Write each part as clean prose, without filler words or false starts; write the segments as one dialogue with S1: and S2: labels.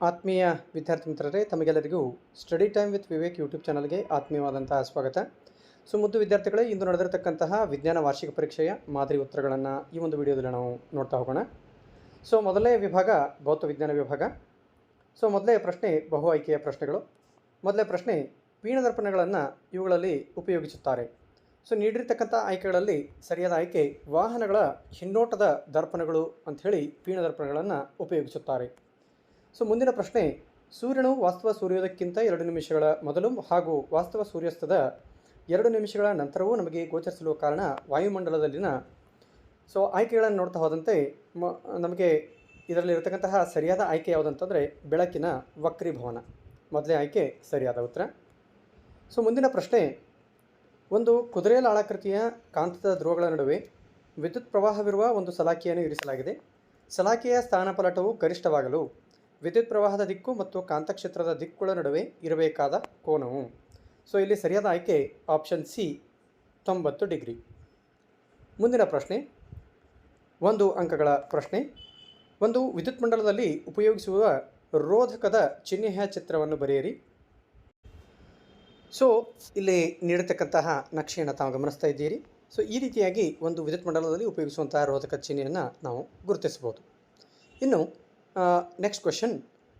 S1: ಆತ್ಮೀಯ ವಿದ್ಯಾರ್ಥಿ ಮಿತ್ರರೇ, ತಮಗೆಲ್ಲರಿಗೂ study time with Vivek YouTube ಚಾನಲ್ಗೆ ಆತ್ಮೀಯವಾದಂತಹ ಸ್ವಾಗತ. ಮುದ್ದು ವಿದ್ಯಾರ್ಥಿಗಳೇ, ಇಂದು ನಡೆದಿರತಕ್ಕಂತಹ ವಿಜ್ಞಾನ ವಾರ್ಷಿಕ ಪರೀಕ್ಷೆಯ ಮಾದರಿ ಉತ್ತರಗಳನ್ನು ಈ ಒಂದು ವಿಡಿಯೋದಲ್ಲಿ ನಾವು ನೋಡ್ತಾ ಹೋಗೋಣ. ಮೊದಲನೇ ವಿಭಾಗ ಭೌತ ವಿಜ್ಞಾನ ವಿಭಾಗ. ಮೊದಲೇ ಪ್ರಶ್ನೆ ಬಹು ಆಯ್ಕೆಯ ಪ್ರಶ್ನೆಗಳು. ಮೊದಲೇ ಪ್ರಶ್ನೆ, ಪೀನದರ್ಪಣಗಳನ್ನು ಇವುಗಳಲ್ಲಿ ಉಪಯೋಗಿಸುತ್ತಾರೆ. ನೀಡಿರ್ತಕ್ಕಂಥ ಆಯ್ಕೆಗಳಲ್ಲಿ ಸರಿಯಾದ ಆಯ್ಕೆ ವಾಹನಗಳ ಹಿನ್ನೋಟದ ದರ್ಪಣಗಳು ಅಂಥೇಳಿ ಪೀನದರ್ಪಣಗಳನ್ನು ಉಪಯೋಗಿಸುತ್ತಾರೆ. ಮುಂದಿನ ಪ್ರಶ್ನೆ, ಸೂರ್ಯನು ವಾಸ್ತವ ಸೂರ್ಯೋದಯಕ್ಕಿಂತ 2 ನಿಮಿಷಗಳ ಮೊದಲು ಹಾಗೂ ವಾಸ್ತವ ಸೂರ್ಯಾಸ್ತದ 2 ನಿಮಿಷಗಳ ನಂತರವೂ ನಮಗೆ ಗೋಚರಿಸಲು ಕಾರಣ ವಾಯುಮಂಡಲದಲ್ಲಿನ ಆಯ್ಕೆಗಳನ್ನು ನೋಡ್ತಾ ಹೋದಂತೆ ನಮಗೆ ಇದರಲ್ಲಿರತಕ್ಕಂತಹ ಸರಿಯಾದ ಆಯ್ಕೆ ಯಾವುದಂತಂದರೆ ಬೆಳಕಿನ ವಕ್ರೀಭವನ. ಮೊದಲೇ ಆಯ್ಕೆ ಸರಿಯಾದ ಉತ್ತರ. ಮುಂದಿನ ಪ್ರಶ್ನೆ, ಒಂದು ಕುದುರೆ ಲಾಳಾಕೃತಿಯ ಕಾಂತದ ಧ್ರುವಗಳ ನಡುವೆ ವಿದ್ಯುತ್ ಪ್ರವಾಹವಿರುವ ಒಂದು ಸಲಾಕೆಯನ್ನು ಇರಿಸಲಾಗಿದೆ. ಸಲಾಕೆಯ ಸ್ಥಾನಪಲ್ಲಟವು ಗರಿಷ್ಠವಾಗಲು ವಿದ್ಯುತ್ ಪ್ರವಾಹದ ದಿಕ್ಕು ಮತ್ತು ಕಾಂತಕ್ಷೇತ್ರದ ದಿಕ್ಕುಗಳ ನಡುವೆ ಇರಬೇಕಾದ ಕೋನವು. ಇಲ್ಲಿ ಸರಿಯಾದ ಆಯ್ಕೆ ಆಪ್ಷನ್ ಸಿ, 90 ಡಿಗ್ರಿ. ಮುಂದಿನ ಪ್ರಶ್ನೆ 1 ಅಂಕಗಳ ಪ್ರಶ್ನೆ. ಒಂದು ವಿದ್ಯುತ್ ಮಂಡಲದಲ್ಲಿ ಉಪಯೋಗಿಸುವ ರೋಧಕದ ಚಿಹ್ನೆಯ ಚಿತ್ರವನ್ನು ಬರೆಯಿರಿ. ಇಲ್ಲಿ ನೀಡತಕ್ಕಂತಹ ನಕ್ಷೆಯನ್ನು ತಾವು ಗಮನಿಸ್ತಾ ಇದ್ದೀರಿ. ಈ ರೀತಿಯಾಗಿ ಒಂದು ವಿದ್ಯುತ್ ಮಂಡಲದಲ್ಲಿ ಉಪಯೋಗಿಸುವಂತಹ ರೋಧಕ ಚಿಹ್ನೆಯನ್ನು ನಾವು ಗುರುತಿಸಬಹುದು. ಇನ್ನು ನೆಕ್ಸ್ಟ್ ಕ್ವೆಶನ್,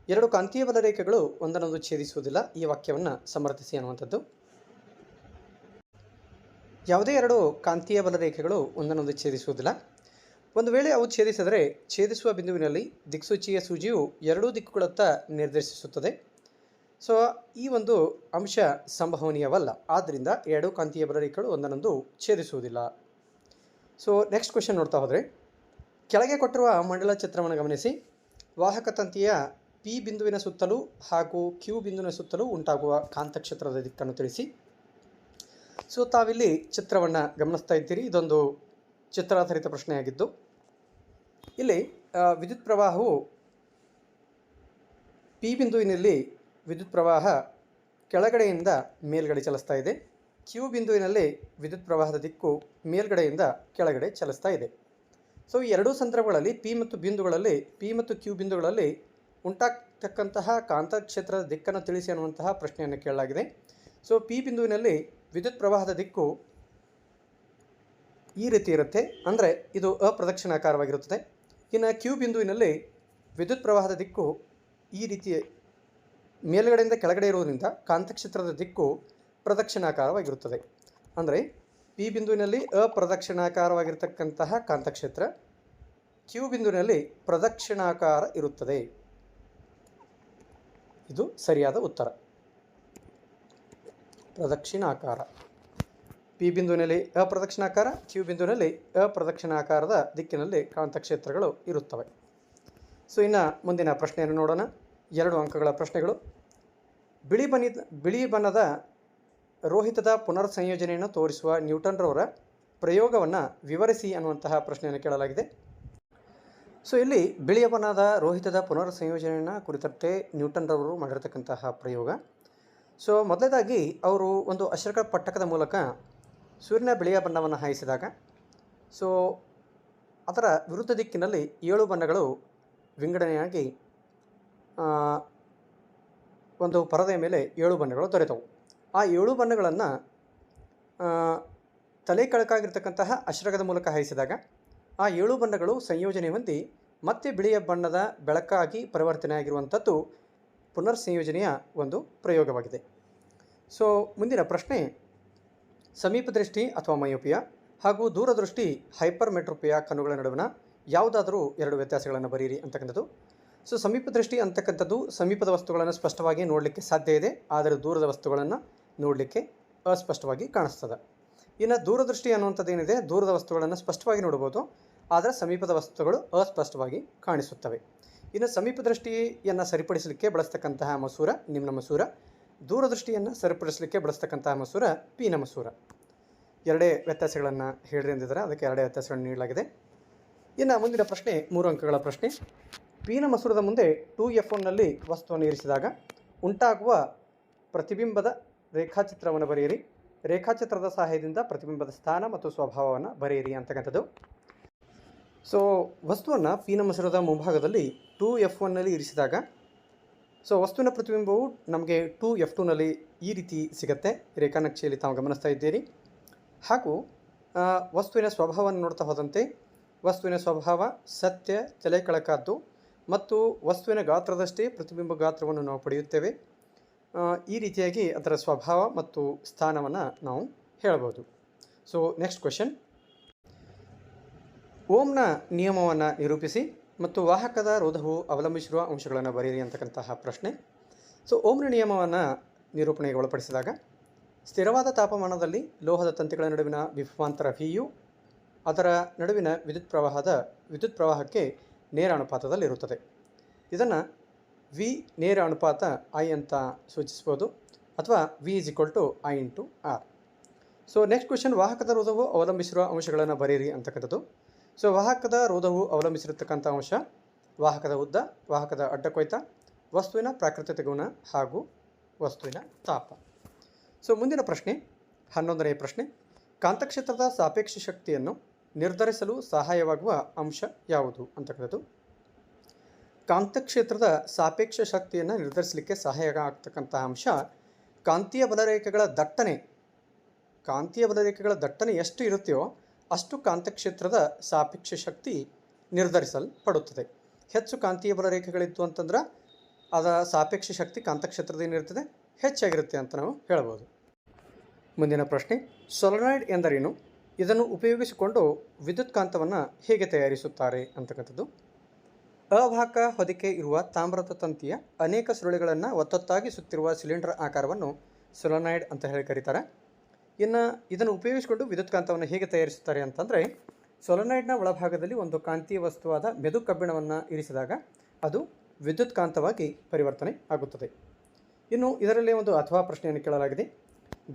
S1: 2 ಕಾಂತೀಯ ಬಲರೇಖೆಗಳು ಒಂದನ್ನೊಂದು ಛೇದಿಸುವುದಿಲ್ಲ, ಈ ವಾಕ್ಯವನ್ನು ಸಮರ್ಥಿಸಿ ಅನ್ನುವಂಥದ್ದು. ಯಾವುದೇ 2 ಕಾಂತೀಯ ಬಲರೇಖೆಗಳು ಒಂದನ್ನೊಂದು ಛೇದಿಸುವುದಿಲ್ಲ. ಒಂದು ವೇಳೆ ಅವು ಛೇದಿಸಿದರೆ ಛೇದಿಸುವ ಬಿಂದುವಿನಲ್ಲಿ ದಿಕ್ಸೂಚಿಯ ಸೂಜಿಯು 2 ದಿಕ್ಕುಗಳತ್ತ ನಿರ್ದೇಶಿಸುತ್ತದೆ. ಈ ಒಂದು ಅಂಶ ಸಂಭವನೀಯವಲ್ಲ. ಆದ್ದರಿಂದ 2 ಕಾಂತೀಯ ಬಲರೇಖೆಗಳು ಒಂದನ್ನೊಂದು ಛೇದಿಸುವುದಿಲ್ಲ. ನೆಕ್ಸ್ಟ್ ಕ್ವೆಶನ್ ನೋಡ್ತಾ ಹೋದರೆ, ಕೆಳಗೆ ಕೊಟ್ಟಿರುವ ಮಂಡಲ ಚಿತ್ರವನ್ನು ಗಮನಿಸಿ. ವಾಹಕ ತಂತಿಯ ಪಿ ಬಿಂದುವಿನ ಸುತ್ತಲೂ ಹಾಗೂ ಕ್ಯೂ ಬಿಂದುವಿನ ಸುತ್ತಲೂ ಉಂಟಾಗುವ ಕಾಂತಕ್ಷೇತ್ರದ ದಿಕ್ಕನ್ನು ತಿಳಿಸಿ. ತಾವಿಲ್ಲಿ ಚಿತ್ರವನ್ನು ಗಮನಿಸ್ತಾ ಇದ್ದೀರಿ. ಇದೊಂದು ಚಿತ್ರಾಧಾರಿತ ಪ್ರಶ್ನೆಯಾಗಿದ್ದು, ಇಲ್ಲಿ ವಿದ್ಯುತ್ ಪ್ರವಾಹವು ಪಿ ಬಿಂದುವಿನಲ್ಲಿ ವಿದ್ಯುತ್ ಪ್ರವಾಹ ಕೆಳಗಡೆಯಿಂದ ಮೇಲ್ಗಡೆ ಚಲಿಸ್ತಾ ಇದೆ. ಕ್ಯೂ ಬಿಂದುವಿನಲ್ಲಿ ವಿದ್ಯುತ್ ಪ್ರವಾಹದ ದಿಕ್ಕು ಮೇಲ್ಗಡೆಯಿಂದ ಕೆಳಗಡೆ ಚಲಿಸ್ತಾ ಇದೆ. ಈ ಎರಡೂ ಸಂದರ್ಭಗಳಲ್ಲಿ ಪಿ ಮತ್ತು ಕ್ಯೂ ಬಿಂದುಗಳಲ್ಲಿ ಉಂಟಾಗ್ತಕ್ಕಂತಹ ಕಾಂತಕ್ಷೇತ್ರದ ದಿಕ್ಕನ್ನು ತಿಳಿಸಿ ಅನ್ನುವಂತಹ ಪ್ರಶ್ನೆಯನ್ನು ಕೇಳಲಾಗಿದೆ. ಪಿ ಬಿಂದುವಿನಲ್ಲಿ ವಿದ್ಯುತ್ ಪ್ರವಾಹದ ದಿಕ್ಕು ಈ ರೀತಿ ಇರುತ್ತೆ, ಅಂದರೆ ಇದು ಅಪ್ರದಕ್ಷಿಣಾಕಾರವಾಗಿರುತ್ತದೆ. ಇನ್ನು ಕ್ಯೂ ಬಿಂದುವಿನಲ್ಲಿ ವಿದ್ಯುತ್ ಪ್ರವಾಹದ ದಿಕ್ಕು ಈ ರೀತಿ ಮೇಲ್ಗಡೆಯಿಂದ ಕೆಳಗಡೆ ಇರುವುದರಿಂದ ಕಾಂತಕ್ಷೇತ್ರದ ದಿಕ್ಕು ಪ್ರದಕ್ಷಿಣಾಕಾರವಾಗಿರುತ್ತದೆ. ಅಂದರೆ ಪಿ ಬಿಂದುವಿನಲ್ಲಿ ಅಪ್ರದಕ್ಷಿಣಾಕಾರವಾಗಿರ್ತಕ್ಕಂತಹ ಕಾಂತಕ್ಷೇತ್ರ, ಕ್ಯೂ ಬಿಂದುವಿನಲ್ಲಿ ಪ್ರದಕ್ಷಿಣಾಕಾರ ಇರುತ್ತದೆ. ಇದು ಸರಿಯಾದ ಉತ್ತರ. ಪ್ರದಕ್ಷಿಣಾಕಾರ. ಪಿ ಬಿಂದುವಿನಲ್ಲಿ ಅಪ್ರದಕ್ಷಿಣಾಕಾರ, ಕ್ಯೂ ಬಿಂದುವಿನಲ್ಲಿ ಅಪ್ರದಕ್ಷಿಣಾಕಾರದ ದಿಕ್ಕಿನಲ್ಲಿ ಕಾಂತಕ್ಷೇತ್ರಗಳು ಇರುತ್ತವೆ. ಇನ್ನು ಮುಂದಿನ ಪ್ರಶ್ನೆಯನ್ನು ನೋಡೋಣ. 2 ಅಂಕಗಳ ಪ್ರಶ್ನೆಗಳು. ಬಿಳಿ ಬಣ್ಣದ ರೋಹಿತದ ಪುನರ್ ಸಂಯೋಜನೆಯನ್ನು ತೋರಿಸುವ ನ್ಯೂಟನ್ರವರ ಪ್ರಯೋಗವನ್ನು ವಿವರಿಸಿ ಅನ್ನುವಂತಹ ಪ್ರಶ್ನೆಯನ್ನು ಕೇಳಲಾಗಿದೆ. ಇಲ್ಲಿ ಬಿಳಿಯ ಬಣ್ಣದ ರೋಹಿತದ ಪುನರ್ ಸಂಯೋಜನೆಯನ್ನು ಕುರಿತಂತೆ ನ್ಯೂಟನ್ರವರು ಮಾಡಿರತಕ್ಕಂತಹ ಪ್ರಯೋಗ. ಮೊದಲನೇದಾಗಿ ಅವರು ಒಂದು ಅಶ್ರಕ ಪಟ್ಟಕದ ಮೂಲಕ ಸೂರ್ಯನ ಬಿಳಿಯ ಬಣ್ಣವನ್ನು ಹಾಯಿಸಿದಾಗ ಅದರ ವಿರುದ್ಧ ದಿಕ್ಕಿನಲ್ಲಿ 7 ಬಣ್ಣಗಳು ವಿಂಗಡಣೆಯಾಗಿ ಒಂದು ಪರದೆಯ ಮೇಲೆ 7 ಬಣ್ಣಗಳು ದೊರೆತವು. ಆ 7 ಬಣ್ಣಗಳನ್ನು ತಲೆ ಕೆಳಕಾಗಿರ್ತಕ್ಕಂತಹ ಅಶ್ರಕದ ಮೂಲಕ ಹಾಯಿಸಿದಾಗ ಆ 7 ಬಣ್ಣಗಳು ಸಂಯೋಜನೆ ಹೊಂದಿ ಮತ್ತೆ ಬಿಳಿಯ ಬಣ್ಣದ ಬೆಳಕಾಗಿ ಪರಿವರ್ತನೆ ಆಗಿರುವಂಥದ್ದು ಪುನರ್ ಸಂಯೋಜನೆಯ ಒಂದು ಪ್ರಯೋಗವಾಗಿದೆ. ಮುಂದಿನ ಪ್ರಶ್ನೆ, ಸಮೀಪ ದೃಷ್ಟಿ ಅಥವಾ ಮಯೋಪಿಯಾ ಹಾಗೂ ದೂರದೃಷ್ಟಿ ಹೈಪರ್ಮೆಟ್ರೋಪಿಯಾ ಕಣ್ಣುಗಳ ನಡುವಿನ ಯಾವುದಾದರೂ 2 ವ್ಯತ್ಯಾಸಗಳನ್ನು ಬರೀರಿ ಅಂತಕ್ಕಂಥದ್ದು. ಸಮೀಪ ದೃಷ್ಟಿ ಅಂತಕ್ಕಂಥದ್ದು ಸಮೀಪದ ವಸ್ತುಗಳನ್ನು ಸ್ಪಷ್ಟವಾಗಿ ನೋಡಲಿಕ್ಕೆ ಸಾಧ್ಯ ಇದೆ, ಆದರೆ ದೂರದ ವಸ್ತುಗಳನ್ನು ನೋಡಲಿಕ್ಕೆ ಅಸ್ಪಷ್ಟವಾಗಿ ಕಾಣಿಸ್ತದೆ. ಇನ್ನು ದೂರದೃಷ್ಟಿ ಅನ್ನುವಂಥದ್ದು ಏನಿದೆ, ದೂರದ ವಸ್ತುಗಳನ್ನು ಸ್ಪಷ್ಟವಾಗಿ ನೋಡ್ಬೋದು, ಆದರೆ ಸಮೀಪದ ವಸ್ತುಗಳು ಅಸ್ಪಷ್ಟವಾಗಿ ಕಾಣಿಸುತ್ತವೆ. ಇನ್ನು ಸಮೀಪ ದೃಷ್ಟಿಯನ್ನು ಸರಿಪಡಿಸಲಿಕ್ಕೆ ಬಳಸ್ತಕ್ಕಂತಹ ಮಸೂರ ನಿಮ್ನ ಮಸೂರ, ದೂರದೃಷ್ಟಿಯನ್ನು ಸರಿಪಡಿಸಲಿಕ್ಕೆ ಬಳಸ್ತಕ್ಕಂತಹ ಮಸೂರ ಪಿನ ಮಸೂರ. 2 ವ್ಯತ್ಯಾಸಗಳನ್ನು ಹೇಳ್ರಿ ಅಂದಿದ್ದಾರೆ, ಅದಕ್ಕೆ 2 ವ್ಯತ್ಯಾಸಗಳನ್ನು ನೀಡಲಾಗಿದೆ. ಇನ್ನು ಮುಂದಿನ ಪ್ರಶ್ನೆ 3 ಅಂಕಗಳ ಪ್ರಶ್ನೆ. ಪಿನ ಮಸೂರದ ಮುಂದೆ 2F1ನಲ್ಲಿ ವಸ್ತುವನ್ನು ಇರಿಸಿದಾಗ ಉಂಟಾಗುವ ಪ್ರತಿಬಿಂಬದ ರೇಖಾಚಿತ್ರವನ್ನು ಬರೆಯಿರಿ. ರೇಖಾಚಿತ್ರದ ಸಹಾಯದಿಂದ ಪ್ರತಿಬಿಂಬದ ಸ್ಥಾನ ಮತ್ತು ಸ್ವಭಾವವನ್ನು ಬರೆಯಿರಿ ಅಂತಕ್ಕಂಥದ್ದು. ವಸ್ತುವನ್ನು ಪಿನ ಮಸೂರದ ಮುಂಭಾಗದಲ್ಲಿ 2F1ನಲ್ಲಿ ಇರಿಸಿದಾಗ ಸೊ ವಸ್ತುವಿನ ಪ್ರತಿಬಿಂಬವು ನಮಗೆ 2F2ನಲ್ಲಿ ಈ ರೀತಿ ಸಿಗುತ್ತೆ, ರೇಖಾನಕ್ಷೆಯಲ್ಲಿ ತಾವು ಗಮನಿಸ್ತಾ ಇದ್ದೀರಿ. ಹಾಗೂ ವಸ್ತುವಿನ ಸ್ವಭಾವವನ್ನು ನೋಡ್ತಾ ಹೋದಂತೆ ವಸ್ತುವಿನ ಸ್ವಭಾವ ಸತ್ಯ, ತಲೆ ಕೆಳಕಾದ್ದು ಮತ್ತು ವಸ್ತುವಿನ ಗಾತ್ರದಷ್ಟೇ ಪ್ರತಿಬಿಂಬ ಗಾತ್ರವನ್ನು ನಾವು ಪಡೆಯುತ್ತೇವೆ. ಈ ರೀತಿಯಾಗಿ ಅದರ ಸ್ವಭಾವ ಮತ್ತು ಸ್ಥಾನವನ್ನು ನಾವು ಹೇಳಬಹುದು. ಸೊ ನೆಕ್ಸ್ಟ್ ಕ್ವೆಶನ್, ಓಮ್ನ ನಿಯಮವನ್ನು ನಿರೂಪಿಸಿ ಮತ್ತು ವಾಹಕದ ರೋಧವು ಅವಲಂಬಿಸಿರುವ ಅಂಶಗಳನ್ನು ಬರೆಯಿರಿ ಅಂತಕ್ಕಂತಹ ಪ್ರಶ್ನೆ. ಸೊ ಓಮ್ನ ನಿಯಮವನ್ನು ನಿರೂಪಣೆಗೆ ಒಳಪಡಿಸಿದಾಗ ಸ್ಥಿರವಾದ ತಾಪಮಾನದಲ್ಲಿ ಲೋಹದ ತಂತಿಗಳ ನಡುವಿನ ವಿಭವಾಂತರ ವಿಯು ಅದರ ನಡುವಿನ ವಿದ್ಯುತ್ ಪ್ರವಾಹಕ್ಕೆ ನೇರ ಅನುಪಾತದಲ್ಲಿರುತ್ತದೆ. ಇದನ್ನು ವಿ ನೇರ ಅನುಪಾತ ಐ ಅಂತ ಸೂಚಿಸ್ಬೋದು, ಅಥವಾ V = I × R. So next question, ವಾಹಕದ ರೋಧವು ಅವಲಂಬಿಸಿರುವ ಅಂಶಗಳನ್ನು ಬರೆಯಿರಿ ಅಂತಕ್ಕಂಥದ್ದು. ಸೊ ವಾಹಕದ ರೋಧವು ಅವಲಂಬಿಸಿರತಕ್ಕಂಥ ಅಂಶ ವಾಹಕದ ಉದ್ದ, ವಾಹಕದ ಅಡ್ಡಕೊಯ್ತ, ವಸ್ತುವಿನ ಪ್ರಾಕೃತಿಕ ಗುಣ ಹಾಗೂ ವಸ್ತುವಿನ ತಾಪ. ಸೊ ಮುಂದಿನ ಪ್ರಶ್ನೆ 11ನೇ ಪ್ರಶ್ನೆ, ಕಾಂತಕ್ಷೇತ್ರದ ಸಾಪೇಕ್ಷ ಶಕ್ತಿಯನ್ನು ನಿರ್ಧರಿಸಲು ಸಹಾಯವಾಗುವ ಅಂಶ ಯಾವುದು ಅಂತಕ್ಕಂಥದ್ದು. ಕಾಂತಕ್ಷೇತ್ರದ ಸಾಪೇಕ್ಷ ಶಕ್ತಿಯನ್ನು ನಿರ್ಧರಿಸಲಿಕ್ಕೆ ಸಹಾಯ ಆಗ್ತಕ್ಕಂಥ ಅಂಶ ಕಾಂತೀಯ ಬಲರೇಖೆಗಳ ದಟ್ಟಣೆ ಎಷ್ಟು ಇರುತ್ತೆಯೋ ಅಷ್ಟು ಕಾಂತಕ್ಷೇತ್ರದ ಸಾಪೇಕ್ಷ ಶಕ್ತಿ ನಿರ್ಧರಿಸಲ್ಪಡುತ್ತದೆ. ಹೆಚ್ಚು ಕಾಂತೀಯ ಬಲರೇಖೆಗಳಿತ್ತು ಅಂತಂದ್ರೆ ಅದರ ಸಾಪೇಕ್ಷ ಶಕ್ತಿ ಕಾಂತಕ್ಷೇತ್ರದ ಏನಿರ್ತದೆ ಹೆಚ್ಚಾಗಿರುತ್ತೆ ಅಂತ ನಾವು ಹೇಳ್ಬೋದು. ಮುಂದಿನ ಪ್ರಶ್ನೆ, ಸೊಲೆನಾಯ್ಡ್ ಎಂದರೇನು? ಇದನ್ನು ಉಪಯೋಗಿಸಿಕೊಂಡು ವಿದ್ಯುತ್ ಕಾಂತವನ್ನು ಹೇಗೆ ತಯಾರಿಸುತ್ತಾರೆ ಅಂತಕ್ಕಂಥದ್ದು. ಅವಾಹಕ ಹೊದಿಕೆ ಇರುವ ತಾಮ್ರದ ತಂತಿಯ ಅನೇಕ ಸುರುಳಿಗಳನ್ನು ಒತ್ತೊತ್ತಾಗಿ ಸುತ್ತಿರುವ ಸಿಲಿಂಡರ್ ಆಕಾರವನ್ನು ಸೊಲೆನಾಯ್ಡ್ ಅಂತ ಹೇಳಿ ಕರೀತಾರೆ. ಇನ್ನು ಇದನ್ನು ಉಪಯೋಗಿಸಿಕೊಂಡು ವಿದ್ಯುತ್ ಕಾಂತವನ್ನು ಹೇಗೆ ತಯಾರಿಸುತ್ತಾರೆ ಅಂತಂದರೆ, ಸೊಲೆನಾಯ್ಡ್ನ ಒಳಭಾಗದಲ್ಲಿ ಒಂದು ಕಾಂತೀಯ ವಸ್ತುವಾದ ಮೆದು ಕಬ್ಬಿಣವನ್ನು ಇರಿಸಿದಾಗ ಅದು ವಿದ್ಯುತ್ ಕಾಂತವಾಗಿ ಪರಿವರ್ತನೆ ಆಗುತ್ತದೆ. ಇನ್ನು ಇದರಲ್ಲಿ ಒಂದು ಅಥವಾ ಪ್ರಶ್ನೆಯನ್ನು ಕೇಳಲಾಗಿದೆ,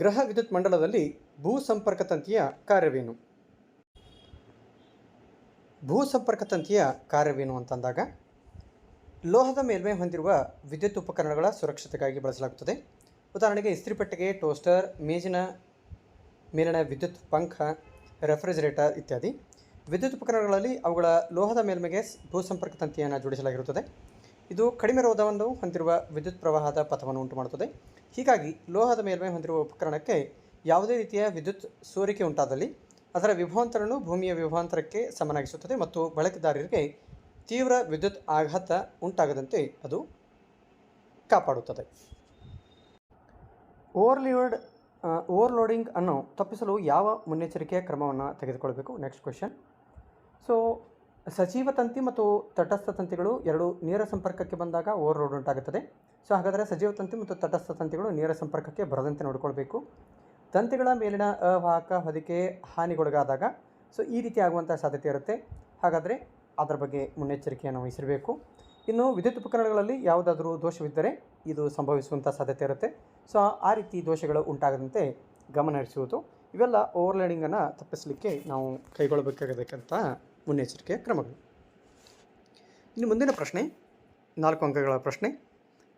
S1: ಗ್ರಹ ವಿದ್ಯುತ್ ಮಂಡಲದಲ್ಲಿ ಭೂಸಂಪರ್ಕ ತಂತಿಯ ಕಾರ್ಯವೇನು? ಭೂಸಂಪರ್ಕ ತಂತಿಯ ಕಾರ್ಯವೇನು ಅಂತಂದಾಗ, ಲೋಹದ ಮೇಲ್ಮೈ ಹೊಂದಿರುವ ವಿದ್ಯುತ್ ಉಪಕರಣಗಳ ಸುರಕ್ಷತೆಗಾಗಿ ಬಳಸಲಾಗುತ್ತದೆ. ಉದಾಹರಣೆಗೆ ಇಸ್ತ್ರಿಪೆಟ್ಟಿಗೆ, ಟೋಸ್ಟರ್, ಮೇಜಿನ ಮೇಲಿನ ವಿದ್ಯುತ್ ಪಂಖ, ರೆಫ್ರಿಜರೇಟರ್ ಇತ್ಯಾದಿ ವಿದ್ಯುತ್ ಉಪಕರಣಗಳಲ್ಲಿ ಅವುಗಳ ಲೋಹದ ಮೇಲ್ಮೈಗೆ ಭೂಸಂಪರ್ಕ ತಂತಿಯನ್ನು ಜೋಡಿಸಲಾಗಿರುತ್ತದೆ. ಇದು ಕಡಿಮೆ ರೋಧವನ್ನು ಹೊಂದಿರುವ ವಿದ್ಯುತ್ ಪ್ರವಾಹದ ಪಥವನ್ನು ಉಂಟುಮಾಡುತ್ತದೆ. ಹೀಗಾಗಿ ಲೋಹದ ಮೇಲ್ಮೈ ಹೊಂದಿರುವ ಉಪಕರಣಕ್ಕೆ ಯಾವುದೇ ರೀತಿಯ ವಿದ್ಯುತ್ ಸೋರಿಕೆ ಉಂಟಾದಲ್ಲಿ ಅದರ ವಿಭವಾಂತರವನ್ನು ಭೂಮಿಯ ವಿಭವಾಂತರಕ್ಕೆ ಸಮನಾಗಿಸುತ್ತದೆ ಮತ್ತು ಬಳಕೆದಾರರಿಗೆ ತೀವ್ರ ವಿದ್ಯುತ್ ಆಘಾತ ಉಂಟಾಗದಂತೆ ಅದು ಕಾಪಾಡುತ್ತದೆ. ಓವರ್ಲೋಡಿಂಗ್ ಅನ್ನು ತಪ್ಪಿಸಲು ಯಾವ ಮುನ್ನೆಚ್ಚರಿಕೆಯ ಕ್ರಮವನ್ನು ತೆಗೆದುಕೊಳ್ಳಬೇಕು? Next question. ಸೊ ಸಜೀವ ತಂತಿ ಮತ್ತು ತಟಸ್ಥ ತಂತಿಗಳು ಎರಡು ನೇರ ಸಂಪರ್ಕಕ್ಕೆ ಬಂದಾಗ ಓವರ್ಲೋಡ್ ಉಂಟಾಗುತ್ತದೆ. ಸೊ ಹಾಗಾದರೆ ಸಜೀವ ತಂತಿ ಮತ್ತು ತಟಸ್ಥ ತಂತಿಗಳು ನೇರ ಸಂಪರ್ಕಕ್ಕೆ ಬರದಂತೆ ನೋಡಿಕೊಳ್ಬೇಕು. ತಂತಿಗಳ ಮೇಲಿನ ಅವಾಹಕ ಹೊದಿಕೆ ಹಾನಿಗೊಳಗಾದಾಗ ಸೊ ಈ ರೀತಿ ಆಗುವಂಥ ಸಾಧ್ಯತೆ ಇರುತ್ತೆ. ಹಾಗಾದರೆ ಅದರ ಬಗ್ಗೆ ಮುನ್ನೆಚ್ಚರಿಕೆಯನ್ನು ವಹಿಸಿರಬೇಕು. ಇನ್ನು ವಿದ್ಯುತ್ ಉಪಕರಣಗಳಲ್ಲಿ ಯಾವುದಾದ್ರೂ ದೋಷವಿದ್ದರೆ ಇದು ಸಂಭವಿಸುವಂಥ ಸಾಧ್ಯತೆ ಇರುತ್ತೆ. ಸೊ ಆ ರೀತಿ ದೋಷಗಳು ಉಂಟಾಗದಂತೆ ಗಮನ ಹರಿಸುವುದು ಇವೆಲ್ಲ ಓವರ್ಲೋಡಿಂಗನ್ನು ತಪ್ಪಿಸಲಿಕ್ಕೆ ನಾವು ಕೈಗೊಳ್ಳಬೇಕಾಗತಕ್ಕಂಥ ಮುನ್ನೆಚ್ಚರಿಕೆಯ ಕ್ರಮಗಳು. ಇನ್ನು ಮುಂದಿನ ಪ್ರಶ್ನೆ 4 ಅಂಕಗಳ ಪ್ರಶ್ನೆ,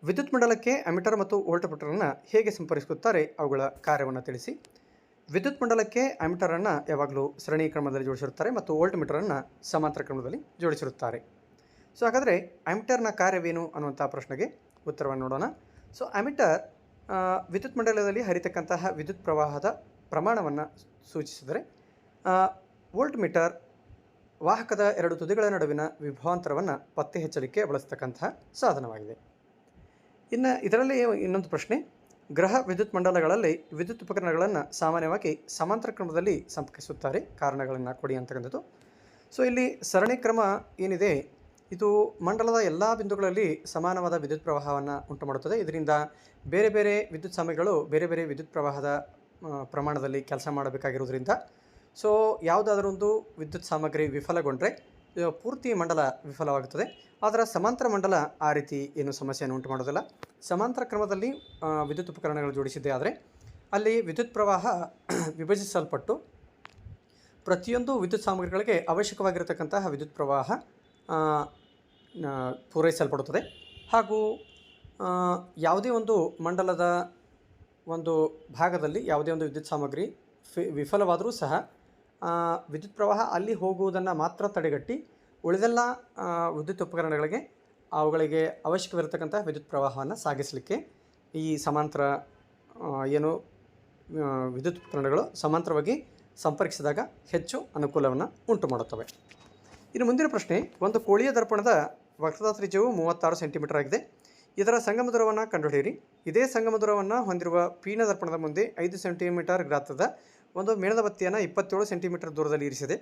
S1: ವಿದ್ಯುತ್ ಮಂಡಲಕ್ಕೆ ಅಮಿಟರ್ ಮತ್ತು ವೋಲ್ಟ್ಮೀಟರನ್ನು ಹೇಗೆ ಸಂಪರ್ಕಿಸುತ್ತಾರೆ? ಅವುಗಳ ಕಾರ್ಯವನ್ನು ತಿಳಿಸಿ. ವಿದ್ಯುತ್ ಮಂಡಲಕ್ಕೆ ಅಮಿಟರನ್ನು ಯಾವಾಗಲೂ ಸರಣಿ ಕ್ರಮದಲ್ಲಿ ಜೋಡಿಸಿರುತ್ತಾರೆ ಮತ್ತು ವೋಲ್ಟ್ಮೀಟರನ್ನು ಸಮಾಂತರ ಕ್ರಮದಲ್ಲಿ ಜೋಡಿಸಿರುತ್ತಾರೆ. ಸೊ ಹಾಗಾದರೆ ಅಮಿಟರ್ನ ಕಾರ್ಯವೇನು ಅನ್ನುವಂಥ ಪ್ರಶ್ನೆಗೆ ಉತ್ತರವನ್ನು ನೋಡೋಣ. ಸೊ ಅಮಿಟರ್ ವಿದ್ಯುತ್ ಮಂಡಲದಲ್ಲಿ ಹರಿತಕ್ಕಂತಹ ವಿದ್ಯುತ್ ಪ್ರವಾಹದ ಪ್ರಮಾಣವನ್ನು ಸೂಚಿಸಿದರೆ, ವೋಲ್ಟ್ಮೀಟರ್ ವಾಹಕದ ಎರಡು ತುದಿಗಳ ನಡುವಿನ ವಿಭವಾಂತರವನ್ನು ಪತ್ತೆ ಹಚ್ಚಲಿಕ್ಕೆ ಬಳಸತಕ್ಕಂತಹ ಸಾಧನವಾಗಿದೆ. ಇನ್ನು ಇದರಲ್ಲಿ ಇನ್ನೊಂದು ಪ್ರಶ್ನೆ, ಗ್ರಹ ವಿದ್ಯುತ್ ಮಂಡಲಗಳಲ್ಲಿ ವಿದ್ಯುತ್ ಉಪಕರಣಗಳನ್ನು ಸಾಮಾನ್ಯವಾಗಿ ಸಮಾಂತರ ಕ್ರಮದಲ್ಲಿ ಸಂಪರ್ಕಿಸುತ್ತಾರೆ, ಕಾರಣಗಳನ್ನು ಕೊಡಿ ಅಂತಕ್ಕಂಥದ್ದು. ಸೊ ಇಲ್ಲಿ ಸರಣಿ ಕ್ರಮ ಏನಿದೆ ಇದು ಮಂಡಲದ ಎಲ್ಲ ಬಿಂದುಗಳಲ್ಲಿ ಸಮಾನವಾದ ವಿದ್ಯುತ್ ಪ್ರವಾಹವನ್ನು ಉಂಟು ಮಾಡುತ್ತದೆ. ಇದರಿಂದ ಬೇರೆ ಬೇರೆ ವಿದ್ಯುತ್ ಸಾಮಗ್ರಿಗಳು ಬೇರೆ ಬೇರೆ ವಿದ್ಯುತ್ ಪ್ರವಾಹದ ಪ್ರಮಾಣದಲ್ಲಿ ಕೆಲಸ ಮಾಡಬೇಕಾಗಿರುವುದರಿಂದ ಸೊ ಯಾವುದಾದ್ರೂ ಒಂದು ವಿದ್ಯುತ್ ಸಾಮಗ್ರಿ ವಿಫಲಗೊಂಡ್ರೆ ಪೂರ್ತಿ ಮಂಡಲ ವಿಫಲವಾಗುತ್ತದೆ. ಆದರೆ ಸಮಾಂತರ ಮಂಡಲ ಆ ರೀತಿ ಏನು ಸಮಸ್ಯೆಯನ್ನು ಉಂಟು ಮಾಡೋದಿಲ್ಲ. ಸಮಾಂತರ ಕ್ರಮದಲ್ಲಿ ವಿದ್ಯುತ್ ಉಪಕರಣಗಳು ಜೋಡಿಸಿದ್ದೇ ಆದರೆ ಅಲ್ಲಿ ವಿದ್ಯುತ್ ಪ್ರವಾಹ ವಿಭಜಿಸಲ್ಪಟ್ಟು ಪ್ರತಿಯೊಂದು ವಿದ್ಯುತ್ ಸಾಮಗ್ರಿಗಳಿಗೆ ಅವಶ್ಯಕವಾಗಿರತಕ್ಕಂತಹ ವಿದ್ಯುತ್ ಪ್ರವಾಹ ಪೂರೈಸಲ್ಪಡುತ್ತದೆ. ಹಾಗೂ ಯಾವುದೇ ಒಂದು ಮಂಡಲದ ಒಂದು ಭಾಗದಲ್ಲಿ ಯಾವುದೇ ಒಂದು ವಿದ್ಯುತ್ ಸಾಮಗ್ರಿ ವಿಫಲವಾದರೂ ಸಹ ವಿದ್ಯುತ್ ಪ್ರವಾಹ ಅಲ್ಲಿ ಹೋಗುವುದನ್ನು ಮಾತ್ರ ತಡೆಗಟ್ಟಿ ಉಳಿದೆಲ್ಲ ವಿದ್ಯುತ್ ಉಪಕರಣಗಳಿಗೆ ಅವುಗಳಿಗೆ ಅವಶ್ಯಕವಿರತಕ್ಕಂಥ ವಿದ್ಯುತ್ ಪ್ರವಾಹವನ್ನು ಸಾಗಿಸಲಿಕ್ಕೆ ಈ ಸಮಾಂತರ ಏನು ವಿದ್ಯುತ್ ಉಪಕರಣಗಳು ಸಮಾಂತರವಾಗಿ ಸಂಪರ್ಕಿಸಿದಾಗ ಹೆಚ್ಚು ಅನುಕೂಲವನ್ನು ಉಂಟು ಮಾಡುತ್ತವೆ. ಇನ್ನು ಮುಂದಿನ ಪ್ರಶ್ನೆ, ಒಂದು ಕೋಳೀಯ ದರ್ಪಣದ ವಕ್ರತಾ ತ್ರಿಜ್ಯವು 36 ಸೆಂಟಿಮೀಟರ್ ಆಗಿದೆ. ಇದರ ಸಂಗಮ ದೂರವನ್ನು ಕಂಡುಹಿಡಿಯಿರಿ. ಇದೇ ಸಂಗಮ ದೂರವನ್ನು ಹೊಂದಿರುವ ಪೀನ ದರ್ಪಣದ ಮುಂದೆ 5 ಸೆಂಟಿಮೀಟರ್ ಗಾತ್ರದ ಒಂದು ಮೇಣದ ಬತ್ತಿಯನ್ನು 27 ಸೆಂಟಿಮೀಟರ್ ದೂರದಲ್ಲಿ ಇರಿಸಿದೆ.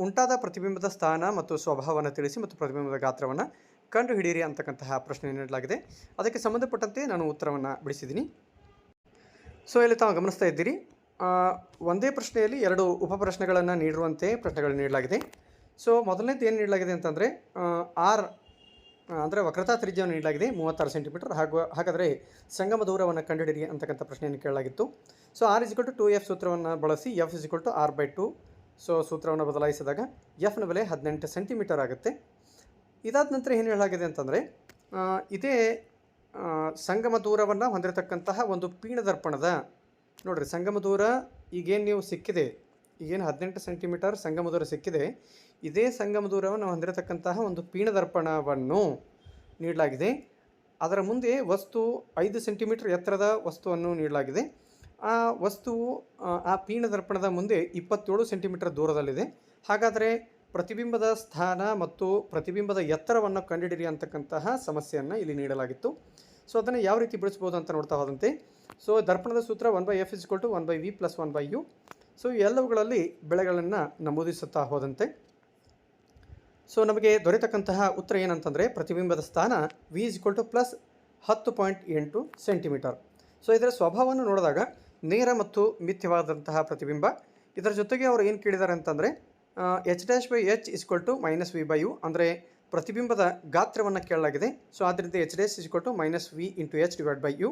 S1: ಉಂಟಾದ ಪ್ರತಿಬಿಂಬದ ಸ್ಥಾನ ಮತ್ತು ಸ್ವಭಾವವನ್ನು ತಿಳಿಸಿ ಮತ್ತು ಪ್ರತಿಬಿಂಬದ ಗಾತ್ರವನ್ನು ಕಂಡುಹಿಡಿಯಿರಿ ಅಂತಕ್ಕಂತಹ ಪ್ರಶ್ನೆ ನೀಡಲಾಗಿದೆ. ಅದಕ್ಕೆ ಸಂಬಂಧಪಟ್ಟಂತೆ ನಾನು ಉತ್ತರವನ್ನು ಬಿಡಿಸಿದ್ದೀನಿ. ಸೊ ಇಲ್ಲಿ ತಾವು ಗಮನಿಸ್ತಾ ಇದ್ದೀರಿ, ಒಂದೇ ಪ್ರಶ್ನೆಯಲ್ಲಿ 2 ಉಪಪ್ರಶ್ನೆಗಳನ್ನು ನೀಡಿರುವಂತೆ ಪ್ರಶ್ನೆಗಳು ನೀಡಲಾಗಿದೆ. ಸೊ ಮೊದಲನೇದು ಏನು ನೀಡಲಾಗಿದೆ ಅಂತಂದರೆ ಆರ್ ಅಂದರೆ ವಕ್ರತಾ ತ್ರಿಜ್ಯವನ್ನು ನೀಡಲಾಗಿದೆ 36 ಸೆಂಟಿಮೀಟರ್. ಹಾಗಾದರೆ ಸಂಗಮ ದೂರವನ್ನು ಕಂಡುಹಿಡಿಯಿರಿ ಅಂತಕ್ಕಂಥ ಪ್ರಶ್ನೆಯನ್ನು ಕೇಳಲಾಗಿತ್ತು. ಸೊ R = 2F ಸೂತ್ರವನ್ನು ಬಳಸಿ F = R/2 ಸೊ ಸೂತ್ರವನ್ನು ಬದಲಾಯಿಸಿದಾಗ ಎಫ್ನ ಬೆಲೆ 18 ಸೆಂಟಿಮೀಟರ್ ಆಗುತ್ತೆ. ಇದಾದ ನಂತರ ಏನು ಹೇಳಲಾಗಿದೆ ಅಂತಂದರೆ ಇದೇ ಸಂಗಮ ದೂರವನ್ನು ಹೊಂದಿರತಕ್ಕಂತಹ ಒಂದು ಪೀನ ದರ್ಪಣದ ನೋಡಿರಿ ಸಂಗಮ ದೂರ ಈಗೇನು ನೀವು ಸಿಕ್ಕಿದೆ, ಈಗೇನು 18 ಸೆಂಟಿಮೀಟರ್ ಸಂಗಮ ದೂರ ಸಿಕ್ಕಿದೆ, ಇದೇ ಸಂಗಮ ದೂರವನ್ನು ಹೊಂದಿರತಕ್ಕಂತಹ ಒಂದು ಪೀನ ದರ್ಪಣವನ್ನು ನೀಡಲಾಗಿದೆ. ಅದರ ಮುಂದೆ ವಸ್ತು 5 ಸೆಂಟಿಮೀಟರ್ ಎತ್ತರದ ವಸ್ತುವನ್ನು ನೀಡಲಾಗಿದೆ. ಆ ವಸ್ತುವು ಆ ಪೀನ ದರ್ಪಣದ ಮುಂದೆ 27 ಸೆಂಟಿಮೀಟರ್ ದೂರದಲ್ಲಿದೆ. ಹಾಗಾದರೆ ಪ್ರತಿಬಿಂಬದ ಸ್ಥಾನ ಮತ್ತು ಪ್ರತಿಬಿಂಬದ ಎತ್ತರವನ್ನು ಕಂಡುಹಿಡಿಯಿರಿ ಅಂತಕ್ಕಂತಹ ಸಮಸ್ಯೆಯನ್ನು ಇಲ್ಲಿ ನೀಡಲಾಗಿತ್ತು. ಸೊ ಅದನ್ನು ಯಾವ ರೀತಿ ಬಿಡಿಸ್ಬೋದು ಅಂತ ನೋಡ್ತಾ ಹೋದಂತೆ, ಸೊ ದರ್ಪಣದ ಸೂತ್ರ 1/F = 1/V + 1/U. ಸೊ ಎಲ್ಲವುಗಳಲ್ಲಿ ಬೆಲೆಗಳನ್ನು ನಮೂದಿಸುತ್ತಾ ಹೋದಂತೆ ಸೊ ನಮಗೆ ದೊರೆತಕ್ಕಂತಹ ಉತ್ತರ ಏನಂತಂದರೆ ಪ್ರತಿಬಿಂಬದ ಸ್ಥಾನ V = +10.8 ಸೆಂಟಿಮೀಟರ್. ಸೊ ಇದರ ಸ್ವಭಾವವನ್ನು ನೋಡಿದಾಗ ನೇರ ಮತ್ತು ಮಿಥ್ಯವಾದಂತಹ ಪ್ರತಿಬಿಂಬ. ಇದರ ಜೊತೆಗೆ ಅವರು ಏನು ಕೇಳಿದ್ದಾರೆ ಅಂತಂದರೆ H'/H - V/U ಅಂದರೆ ಪ್ರತಿಬಿಂಬದ ಗಾತ್ರವನ್ನು ಕೇಳಲಾಗಿದೆ. ಸೊ ಆದ್ದರಿಂದ H' = -V × H/U.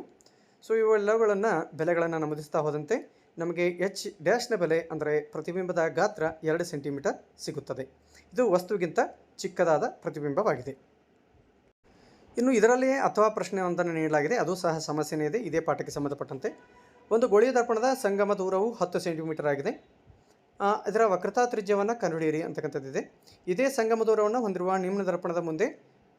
S1: ಸೊ ಇವೆಲ್ಲವುಗಳನ್ನು ಬೆಲೆಗಳನ್ನು ನಮೂದಿಸ್ತಾ ಹೋದಂತೆ ನಮಗೆ H' ಬೆಲೆ ಅಂದರೆ ಪ್ರತಿಬಿಂಬದ ಗಾತ್ರ 2 ಸೆಂಟಿಮೀಟರ್ ಸಿಗುತ್ತದೆ. ಇದು ವಸ್ತುವಿಗಿಂತ ಚಿಕ್ಕದಾದ ಪ್ರತಿಬಿಂಬವಾಗಿದೆ. ಇನ್ನು ಇದರಲ್ಲಿಯೇ ಅಥವಾ ಪ್ರಶ್ನೆಯೊಂದನ್ನು ನೀಡಲಾಗಿದೆ, ಅದು ಸಹ ಸಮಸ್ಯೆನೇ ಇದೆ ಇದೇ ಪಾಠಕ್ಕೆ ಸಂಬಂಧಪಟ್ಟಂತೆ. ಒಂದು ಗೋಳೀಯ ದರ್ಪಣದ ಸಂಗಮ ದೂರವು 10 ಸೆಂಟಿಮೀಟರ್ ಆಗಿದೆ. ಇದರ ವಕ್ರತಾ ತ್ರಿಜ್ಯವನ್ನು ಕಂಡುಹಿಡಿಯಿರಿ ಅಂತಕ್ಕಂಥದ್ದಿದೆ. ಇದೇ ಸಂಗಮ ದೂರವನ್ನು ಹೊಂದಿರುವ ನಿಮ್ನ ದರ್ಪಣದ ಮುಂದೆ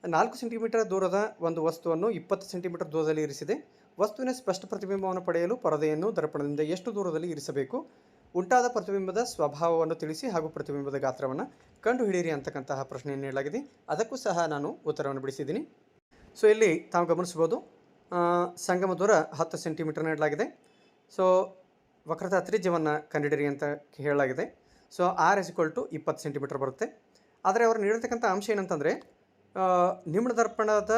S1: 4 ಸೆಂಟಿಮೀಟರ್ ದೂರದ ಒಂದು ವಸ್ತುವನ್ನು 20 ಸೆಂಟಿಮೀಟರ್ ದೂರದಲ್ಲಿ ಇರಿಸಿದೆ. ವಸ್ತುವಿನ ಸ್ಪಷ್ಟ ಪ್ರತಿಬಿಂಬವನ್ನು ಪಡೆಯಲು ಪರದೆಯನ್ನು ದರ್ಪಣದಿಂದ ಎಷ್ಟು ದೂರದಲ್ಲಿ ಇರಿಸಬೇಕು? ಉಂಟಾದ ಪ್ರತಿಬಿಂಬದ ಸ್ವಭಾವವನ್ನು ತಿಳಿಸಿ ಹಾಗೂ ಪ್ರತಿಬಿಂಬದ ಗಾತ್ರವನ್ನು ಕಂಡುಹಿಡಿಯಿರಿ ಅಂತಕ್ಕಂತಹ ಪ್ರಶ್ನೆಯನ್ನು ನೀಡಲಾಗಿದೆ. ಅದಕ್ಕೂ ಸಹ ನಾನು ಉತ್ತರವನ್ನು ಬಿಡಿಸಿದ್ದೀನಿ. ಸೊ ಇಲ್ಲಿ ತಾವು ಗಮನಿಸ್ಬೋದು, ಸಂಗಮ ದೂರ 10 ಸೆಂಟಿಮೀಟರ್ ನೀಡಲಾಗಿದೆ. ಸೊ ವಕ್ರತಾ ತ್ರಿಜ್ಯವನ್ನು ಕಂಡುಹಿಡಿಯಿರಿ ಅಂತ ಹೇಳಲಾಗಿದೆ. ಸೊ R = 20 ಸೆಂಟಿಮೀಟರ್ ಬರುತ್ತೆ. ಆದರೆ ಅವರು ನೀಡಿರ್ತಕ್ಕಂಥ ಅಂಶ ಏನಂತಂದರೆ ನಿಮ್ನ ದರ್ಪಣದ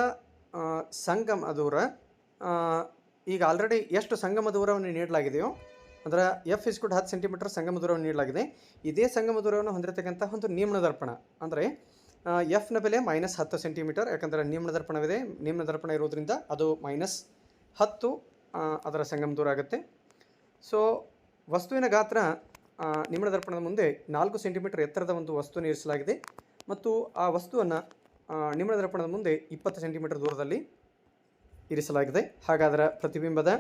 S1: ಸಂಗಮ ದೂರ ಈಗ ಆಲ್ರೆಡಿ ಎಷ್ಟು ಸಂಗಮ ದೂರವನ್ನು ನೀಡಲಾಗಿದೆಯೋ ಅಂದರೆ F = 10 ಸೆಂಟಿಮೀಟರ್ ಸಂಗಮ ದೂರವನ್ನು ನೀಡಲಾಗಿದೆ. ಇದೇ ಸಂಗಮ ದೂರವನ್ನು ಹೊಂದಿರತಕ್ಕಂಥ ಒಂದು ನಿಮ್ನ ದರ್ಪಣ ಅಂದರೆ ಎಫ್ನ ಬೆಲೆ -10 ಸೆಂಟಿಮೀಟರ್. ಯಾಕಂದರೆ ನಿಮ್ನ ದರ್ಪಣವಿದೆ, ನಿಮ್ನ ದರ್ಪಣ ಇರೋದ್ರಿಂದ ಅದು -10 ಅದರ ಸಂಗಮ ದೂರ ಆಗುತ್ತೆ. ಸೊ ವಸ್ತುವಿನ ಗಾತ್ರ ನಿಮ್ನ ದರ್ಪಣದ ಮುಂದೆ 4 ಸೆಂಟಿಮೀಟರ್ ಎತ್ತರದ ಒಂದು ವಸ್ತುವನ್ನು ಇರಿಸಲಾಗಿದೆ ಮತ್ತು ಆ ವಸ್ತುವನ್ನು ನಿಮ್ನ ದರ್ಪಣದ ಮುಂದೆ 20 ಸೆಂಟಿಮೀಟರ್ ದೂರದಲ್ಲಿ ಇರಿಸಲಾಗಿದೆ. ಹಾಗಾದರೆ ಪ್ರತಿಬಿಂಬದ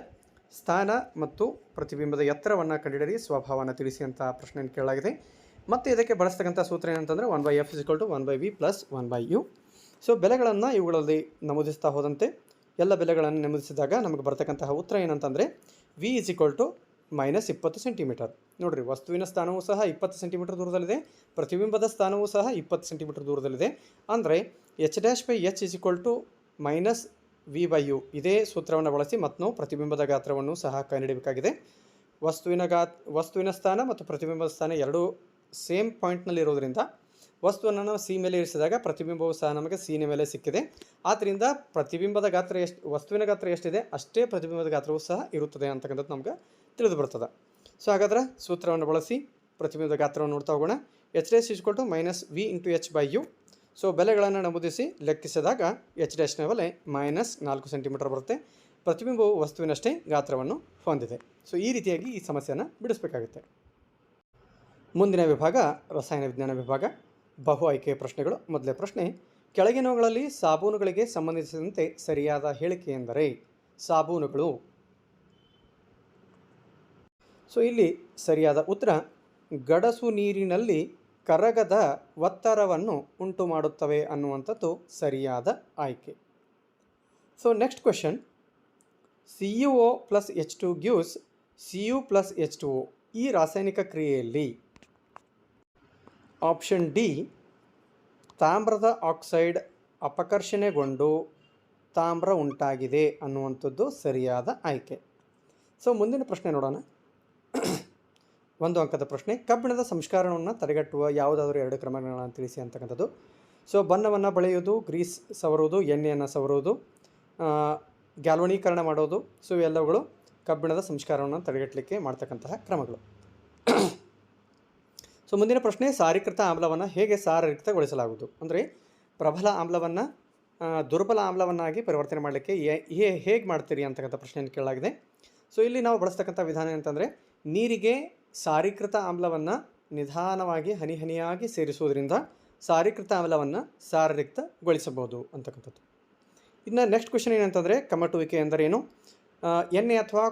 S1: ಸ್ಥಾನ ಮತ್ತು ಪ್ರತಿಬಿಂಬದ ಎತ್ತರವನ್ನು ಕಂಡುಹಿಡಿಯಿರಿ, ಸ್ವಭಾವವನ್ನು ತಿಳಿಸಿ ಅಂತ ಪ್ರಶ್ನೆಯನ್ನು ಕೇಳಲಾಗಿದೆ. ಮತ್ತು ಇದಕ್ಕೆ ಬಳಸ್ತಕ್ಕಂಥ ಸೂತ್ರ ಏನಂತಂದರೆ 1/F = 1/V + 1/U. ಸೊ ಬೆಲೆಗಳನ್ನು ಇವುಗಳಲ್ಲಿ ನಮೂದಿಸ್ತಾ ಹೋದಂತೆ ಎಲ್ಲ ಬೆಲೆಗಳನ್ನು ನಮೂದಿಸಿದಾಗ ನಮಗೆ ಬರ್ತಕ್ಕಂತಹ ಉತ್ತರ ಏನಂತಂದರೆ V = -20 ಸೆಂಟಿಮೀಟರ್. ನೋಡಿರಿ, ವಸ್ತುವಿನ ಸ್ಥಾನವೂ ಸಹ 20 ಸೆಂಟಿಮೀಟರ್ ದೂರದಲ್ಲಿದೆ, ಪ್ರತಿಬಿಂಬದ ಸ್ಥಾನವೂ ಸಹ 20 ಸೆಂಟಿಮೀಟರ್ ದೂರದಲ್ಲಿದೆ. ಅಂದರೆ H'/H - V/U ಇದೇ ಸೂತ್ರವನ್ನು ಬಳಸಿ ಮತ್ತು ನಾವು ಪ್ರತಿಬಿಂಬದ ಗಾತ್ರವನ್ನು ಸಹ ಕಂಡುಹಿಡಿಯಬೇಕಾಗಿದೆ. ವಸ್ತುವಿನ ಸ್ಥಾನ ಮತ್ತು ಪ್ರತಿಬಿಂಬದ ಸ್ಥಾನ ಎರಡೂ ಸೇಮ್ ಪಾಯಿಂಟ್ನಲ್ಲಿ ಇರೋದರಿಂದ ವಸ್ತುವನ್ನು ನಾವು ಸಿ ಮೇಲೆ ಇರಿಸಿದಾಗ ಪ್ರತಿಬಿಂಬವು ಸಹ ನಮಗೆ ಸಿನ ಮೇಲೆ ಸಿಕ್ಕಿದೆ. ಆದ್ದರಿಂದ ಪ್ರತಿಬಿಂಬದ ಗಾತ್ರ ವಸ್ತುವಿನ ಗಾತ್ರ ಎಷ್ಟಿದೆ ಅಷ್ಟೇ ಪ್ರತಿಬಿಂಬದ ಗಾತ್ರವೂ ಸಹ ಇರುತ್ತದೆ ಅಂತಕ್ಕಂಥದ್ದು ನಮ್ಗೆ ತಿಳಿದು ಬರ್ತದೆ. ಸೊ ಹಾಗಾದ್ರೆ ಸೂತ್ರವನ್ನು ಬಳಸಿ ಪ್ರತಿಬಿಂಬದ ಗಾತ್ರವನ್ನು ನೋಡ್ತಾ ಹೋಗೋಣ. H' = -V × H/U. ಸೊ ಬೆಲೆಗಳನ್ನು ನಮೂದಿಸಿ ಲೆಕ್ಕಿಸಿದಾಗ H' ಬೆಲೆ -4 ಸೆಂಟಿಮೀಟರ್ ಬರುತ್ತೆ. ಪ್ರತಿಬಿಂಬವು ವಸ್ತುವಿನಷ್ಟೇ ಗಾತ್ರವನ್ನು ಹೊಂದಿದೆ. ಸೊ ಈ ರೀತಿಯಾಗಿ ಈ ಸಮಸ್ಯೆಯನ್ನು ಬಿಡಿಸಬೇಕಾಗುತ್ತೆ. ಮುಂದಿನ ವಿಭಾಗ ರಸಾಯನ ವಿಜ್ಞಾನ ವಿಭಾಗ, ಬಹು ಆಯ್ಕೆಯ ಪ್ರಶ್ನೆಗಳು. ಮೊದಲೇ ಪ್ರಶ್ನೆ, ಕೆಳಗಿನವುಗಳಲ್ಲಿ ಸಾಬೂನುಗಳಿಗೆ ಸಂಬಂಧಿಸಿದಂತೆ ಸರಿಯಾದ ಹೇಳಿಕೆ ಎಂದರೆ? ಸಾಬೂನುಗಳು. ಸೊ ಇಲ್ಲಿ ಸರಿಯಾದ ಉತ್ತರ ಗಡಸು ನೀರಿನಲ್ಲಿ ಕರಗದ ಒತ್ತಡವನ್ನು ಉಂಟು ಮಾಡುತ್ತವೆ ಅನ್ನುವಂಥದ್ದು ಸರಿಯಾದ ಆಯ್ಕೆ. So next question, CuO plus H2 gives Cu plus H2O. ಈ ರಾಸಾಯನಿಕ ಕ್ರಿಯೆಯಲ್ಲಿ ಆಪ್ಷನ್ ಡಿ ತಾಮ್ರದ ಆಕ್ಸೈಡ್ ಅಪಕರ್ಷಣೆಗೊಂಡು ತಾಮ್ರ ಉಂಟಾಗಿದೆ ಅನ್ನುವಂಥದ್ದು ಸರಿಯಾದ ಆಯ್ಕೆ. ಸೊ ಮುಂದಿನ ಪ್ರಶ್ನೆ ನೋಡೋಣ. 1 ಅಂಕದ ಪ್ರಶ್ನೆ, ಕಬ್ಬಿಣದ ಸಂಸ್ಕರಣವನ್ನು ತಡೆಗಟ್ಟುವ ಯಾವುದಾದ್ರೂ 2 ಕ್ರಮಗಳನ್ನು ತಿಳಿಸಿ ಅಂತಕ್ಕಂಥದ್ದು. ಸೊ ಬಣ್ಣವನ್ನು ಬಳಿಯುವುದು, ಗ್ರೀಸ್ ಸವರುವುದು, ಎಣ್ಣೆಯನ್ನು ಸವರುವುದು, ಗ್ಯಾಲ್ವನೀಕರಣ ಮಾಡೋದು. ಸೊ ಇವೆಲ್ಲವುಗಳು ಕಬ್ಬಿಣದ ಸಂಸ್ಕರಣವನ್ನು ತಡೆಗಟ್ಟಲಿಕ್ಕೆ ಮಾಡ್ತಕ್ಕಂತಹ ಕ್ರಮಗಳು. ಸೊ ಮುಂದಿನ ಪ್ರಶ್ನೆ, ಸಾರೀಕೃತ ಆಮ್ಲವನ್ನು ಹೇಗೆ ಸಾರಯುಕ್ತಗೊಳಿಸಲಾಗುವುದು? ಅಂದರೆ ಪ್ರಬಲ ಆಮ್ಲವನ್ನು ದುರ್ಬಲ ಆಮ್ಲವನ್ನಾಗಿ ಪರಿವರ್ತನೆ ಮಾಡಲಿಕ್ಕೆ ಹೇಗೆ ಮಾಡ್ತೀರಿ ಅಂತಕ್ಕಂಥ ಪ್ರಶ್ನೆಯನ್ನು ಕೇಳಲಾಗಿದೆ. ಸೊ ಇಲ್ಲಿ ನಾವು ಬಳಸ್ತಕ್ಕಂಥ ವಿಧಾನ ಅಂತಂದರೆ, ನೀರಿಗೆ ಸಾರೀಕೃತ ಆಮ್ಲವನ್ನು ನಿಧಾನವಾಗಿ ಹನಿ ಹನಿಯಾಗಿ ಸೇರಿಸುವುದರಿಂದ ಸಾರೀಕೃತ ಆಮ್ಲವನ್ನು ಸಾರಯುಕ್ತಗೊಳಿಸಬಹುದು ಅಂತಕ್ಕಂಥದ್ದು. ಇನ್ನು ನೆಕ್ಸ್ಟ್ ಕ್ವೆಶನ್ ಏನಂತಂದರೆ, ಕಮಟುವಿಕೆ ಎಂದರೇನು? ಎಣ್ಣೆ ಅಥವಾ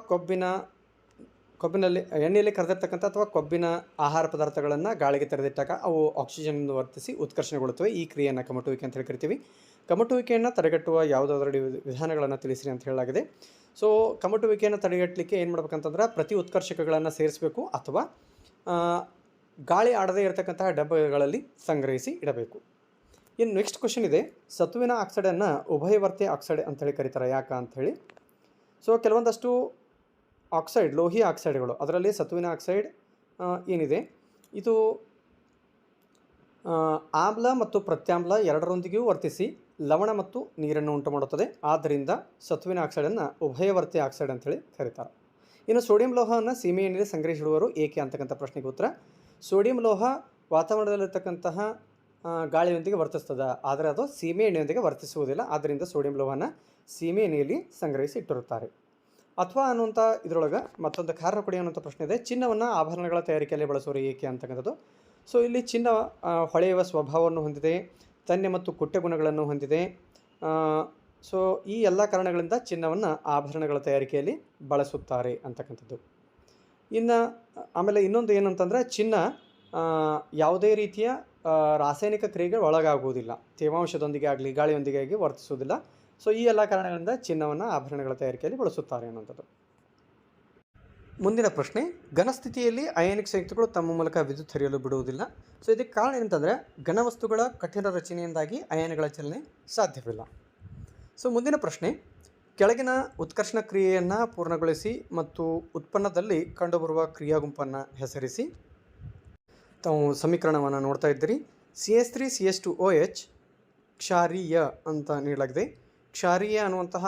S1: ಕೊಬ್ಬಿನಲ್ಲಿ ಎಣ್ಣೆಯಲ್ಲಿ ಕರೆದಿರ್ತಕ್ಕಂಥ ಅಥವಾ ಕೊಬ್ಬಿನ ಆಹಾರ ಪದಾರ್ಥಗಳನ್ನು ಗಾಳಿಗೆ ತೆರೆದಿಟ್ಟಾಗ ಅವು ಆಕ್ಸಿಜನ್ ವರ್ತಿಸಿ ಉತ್ಕರ್ಷಣೆಗೊಳ್ಳುತ್ತವೆ. ಈ ಕ್ರಿಯೆಯನ್ನು ಕಮಟುವಿಕೆ ಅಂತ ಹೇಳಿ ಕರಿತೀವಿ. ಕಮಟುವಿಕೆಯನ್ನು ತಡೆಗಟ್ಟುವ ಯಾವುದಾದ್ರೂ ವಿಧಾನಗಳನ್ನು ತಿಳಿಸಿರಿ ಅಂತ ಹೇಳಲಾಗಿದೆ. ಸೊ ಕಮಟುವಿಕೆಯನ್ನು ತಡೆಗಟ್ಟಲಿಕ್ಕೆ ಏನು ಮಾಡ್ಬೇಕಂತಂದ್ರೆ, ಪ್ರತಿ ಉತ್ಕರ್ಷಕಗಳನ್ನು ಸೇರಿಸಬೇಕು ಅಥವಾ ಗಾಳಿ ಆಡದೇ ಇರತಕ್ಕಂತಹ ಡಬ್ಬಗಳಲ್ಲಿ ಸಂಗ್ರಹಿಸಿ ಇಡಬೇಕು. ಇನ್ನು ನೆಕ್ಸ್ಟ್ ಕ್ವೆಶನ್ ಇದೆ, ಸತುವಿನ ಆಕ್ಸೈಡನ್ನು ಉಭಯವರ್ತಿ ಆಕ್ಸೈಡ್ ಅಂತೇಳಿ ಕರೀತಾರೆ, ಯಾಕೆ ಅಂಥೇಳಿ. ಸೊ ಕೆಲವೊಂದಷ್ಟು ಆಕ್ಸೈಡ್, ಲೋಹಿ ಆಕ್ಸೈಡ್ಗಳು, ಅದರಲ್ಲಿ ಸತುವಿನ ಆಕ್ಸೈಡ್ ಏನಿದೆ ಇದು ಆಮ್ಲ ಮತ್ತು ಪ್ರತ್ಯಾಮ್ಲ ಎರಡರೊಂದಿಗೂ ವರ್ತಿಸಿ ಲವಣ ಮತ್ತು ನೀರನ್ನು ಉಂಟು ಮಾಡುತ್ತದೆ. ಆದ್ದರಿಂದ ಸತುವಿನ ಆಕ್ಸೈಡನ್ನು ಉಭಯವರ್ತಿ ಆಕ್ಸೈಡ್ ಅಂತೇಳಿ ಕರೀತಾರೆ. ಇನ್ನು ಸೋಡಿಯಂ ಲೋಹವನ್ನು ಸೀಮೆಎಣ್ಣೆಯಲ್ಲಿ ಸಂಗ್ರಹಿಸಿಡುವರು ಏಕೆ ಅಂತಕ್ಕಂಥ ಪ್ರಶ್ನೆಗೆ ಉತ್ತರ, ಸೋಡಿಯಂ ಲೋಹ ವಾತಾವರಣದಲ್ಲಿರ್ತಕ್ಕಂತಹ ಗಾಳಿಯೊಂದಿಗೆ ವರ್ತಿಸ್ತದೆ, ಆದರೆ ಅದು ಸೀಮೆ ಎಣ್ಣೆಯೊಂದಿಗೆ ವರ್ತಿಸುವುದಿಲ್ಲ. ಆದ್ದರಿಂದ ಸೋಡಿಯಂ ಲೋಹನ ಸೀಮೆ ಎಣ್ಣೆಯಲ್ಲಿ ಸಂಗ್ರಹಿಸಿ ಇಟ್ಟಿರುತ್ತಾರೆ. ಅಥವಾ ಅನ್ನುವಂಥ ಇದರೊಳಗೆ ಮತ್ತೊಂದು ಕಾರಣ ಕೊಡಿ ಅನ್ನುವಂಥ ಪ್ರಶ್ನೆ ಇದೆ, ಚಿನ್ನವನ್ನು ಆಭರಣಗಳ ತಯಾರಿಕೆಯಲ್ಲಿ ಬಳಸುವರು ಏಕೆ ಅಂತಕ್ಕಂಥದ್ದು. ಸೊ ಇಲ್ಲಿ ಚಿನ್ನ ಹೊಳೆಯುವ ಸ್ವಭಾವವನ್ನು ಹೊಂದಿದೆ, ತನ್ನೆ ಮತ್ತು ಕುಟ್ಟೆ ಗುಣಗಳನ್ನು ಹೊಂದಿದೆ. ಸೊ ಈ ಎಲ್ಲ ಕಾರಣಗಳಿಂದ ಚಿನ್ನವನ್ನು ಆಭರಣಗಳ ತಯಾರಿಕೆಯಲ್ಲಿ ಬಳಸುತ್ತಾರೆ ಅಂತಕ್ಕಂಥದ್ದು. ಇನ್ನು ಆಮೇಲೆ ಇನ್ನೊಂದು ಏನಂತಂದರೆ, ಚಿನ್ನ ಯಾವುದೇ ರೀತಿಯ ರಾಸಾಯನಿಕ ಕ್ರಿಯೆಗೆ ಒಳಗಾಗುವುದಿಲ್ಲ, ತೇವಾಂಶದೊಂದಿಗೆ ಆಗಲಿ ಗಾಳಿಯೊಂದಿಗೆ ಆಗಿ ವರ್ತಿಸುವುದಿಲ್ಲ. ಸೊ ಈ ಎಲ್ಲ ಕಾರಣಗಳಿಂದ ಚಿನ್ನವನ್ನು ಆಭರಣಗಳ ತಯಾರಿಕೆಯಲ್ಲಿ ಬಳಸುತ್ತಾರೆ ಅನ್ನೋಂಥದ್ದು. ಮುಂದಿನ ಪ್ರಶ್ನೆ, ಘನಸ್ಥಿತಿಯಲ್ಲಿ ಅಯಾನಿಕ್ ಸಂಯುಕ್ತಗಳು ತಮ್ಮ ಮೂಲಕ ವಿದ್ಯುತ್ ಹರಿಯಲು ಬಿಡುವುದಿಲ್ಲ. ಸೊ ಇದಕ್ಕೆ ಕಾರಣ ಏನಂತಂದರೆ, ಘನವಸ್ತುಗಳ ಕಠಿಣ ರಚನೆಯಿಂದಾಗಿ ಅಯಾನುಗಳ ಚಲನೆ ಸಾಧ್ಯವಿಲ್ಲ. ಸೊ ಮುಂದಿನ ಪ್ರಶ್ನೆ, ಕೆಳಗಿನ ಉತ್ಕರ್ಷಣ ಕ್ರಿಯೆಯನ್ನು ಪೂರ್ಣಗೊಳಿಸಿ ಮತ್ತು ಉತ್ಪನ್ನದಲ್ಲಿ ಕಂಡುಬರುವ ಕ್ರಿಯಾ ಗುಂಪನ್ನು ಹೆಸರಿಸಿ. ತಾವು ಸಮೀಕರಣವನ್ನು ನೋಡ್ತಾ ಇದ್ದೀರಿ. CH3CH2OH ಕ್ಷಾರೀಯ ಅಂತ ನೀಡಲಾಗಿದೆ. ಕ್ಷಾರೀಯ ಅನ್ನುವಂತಹ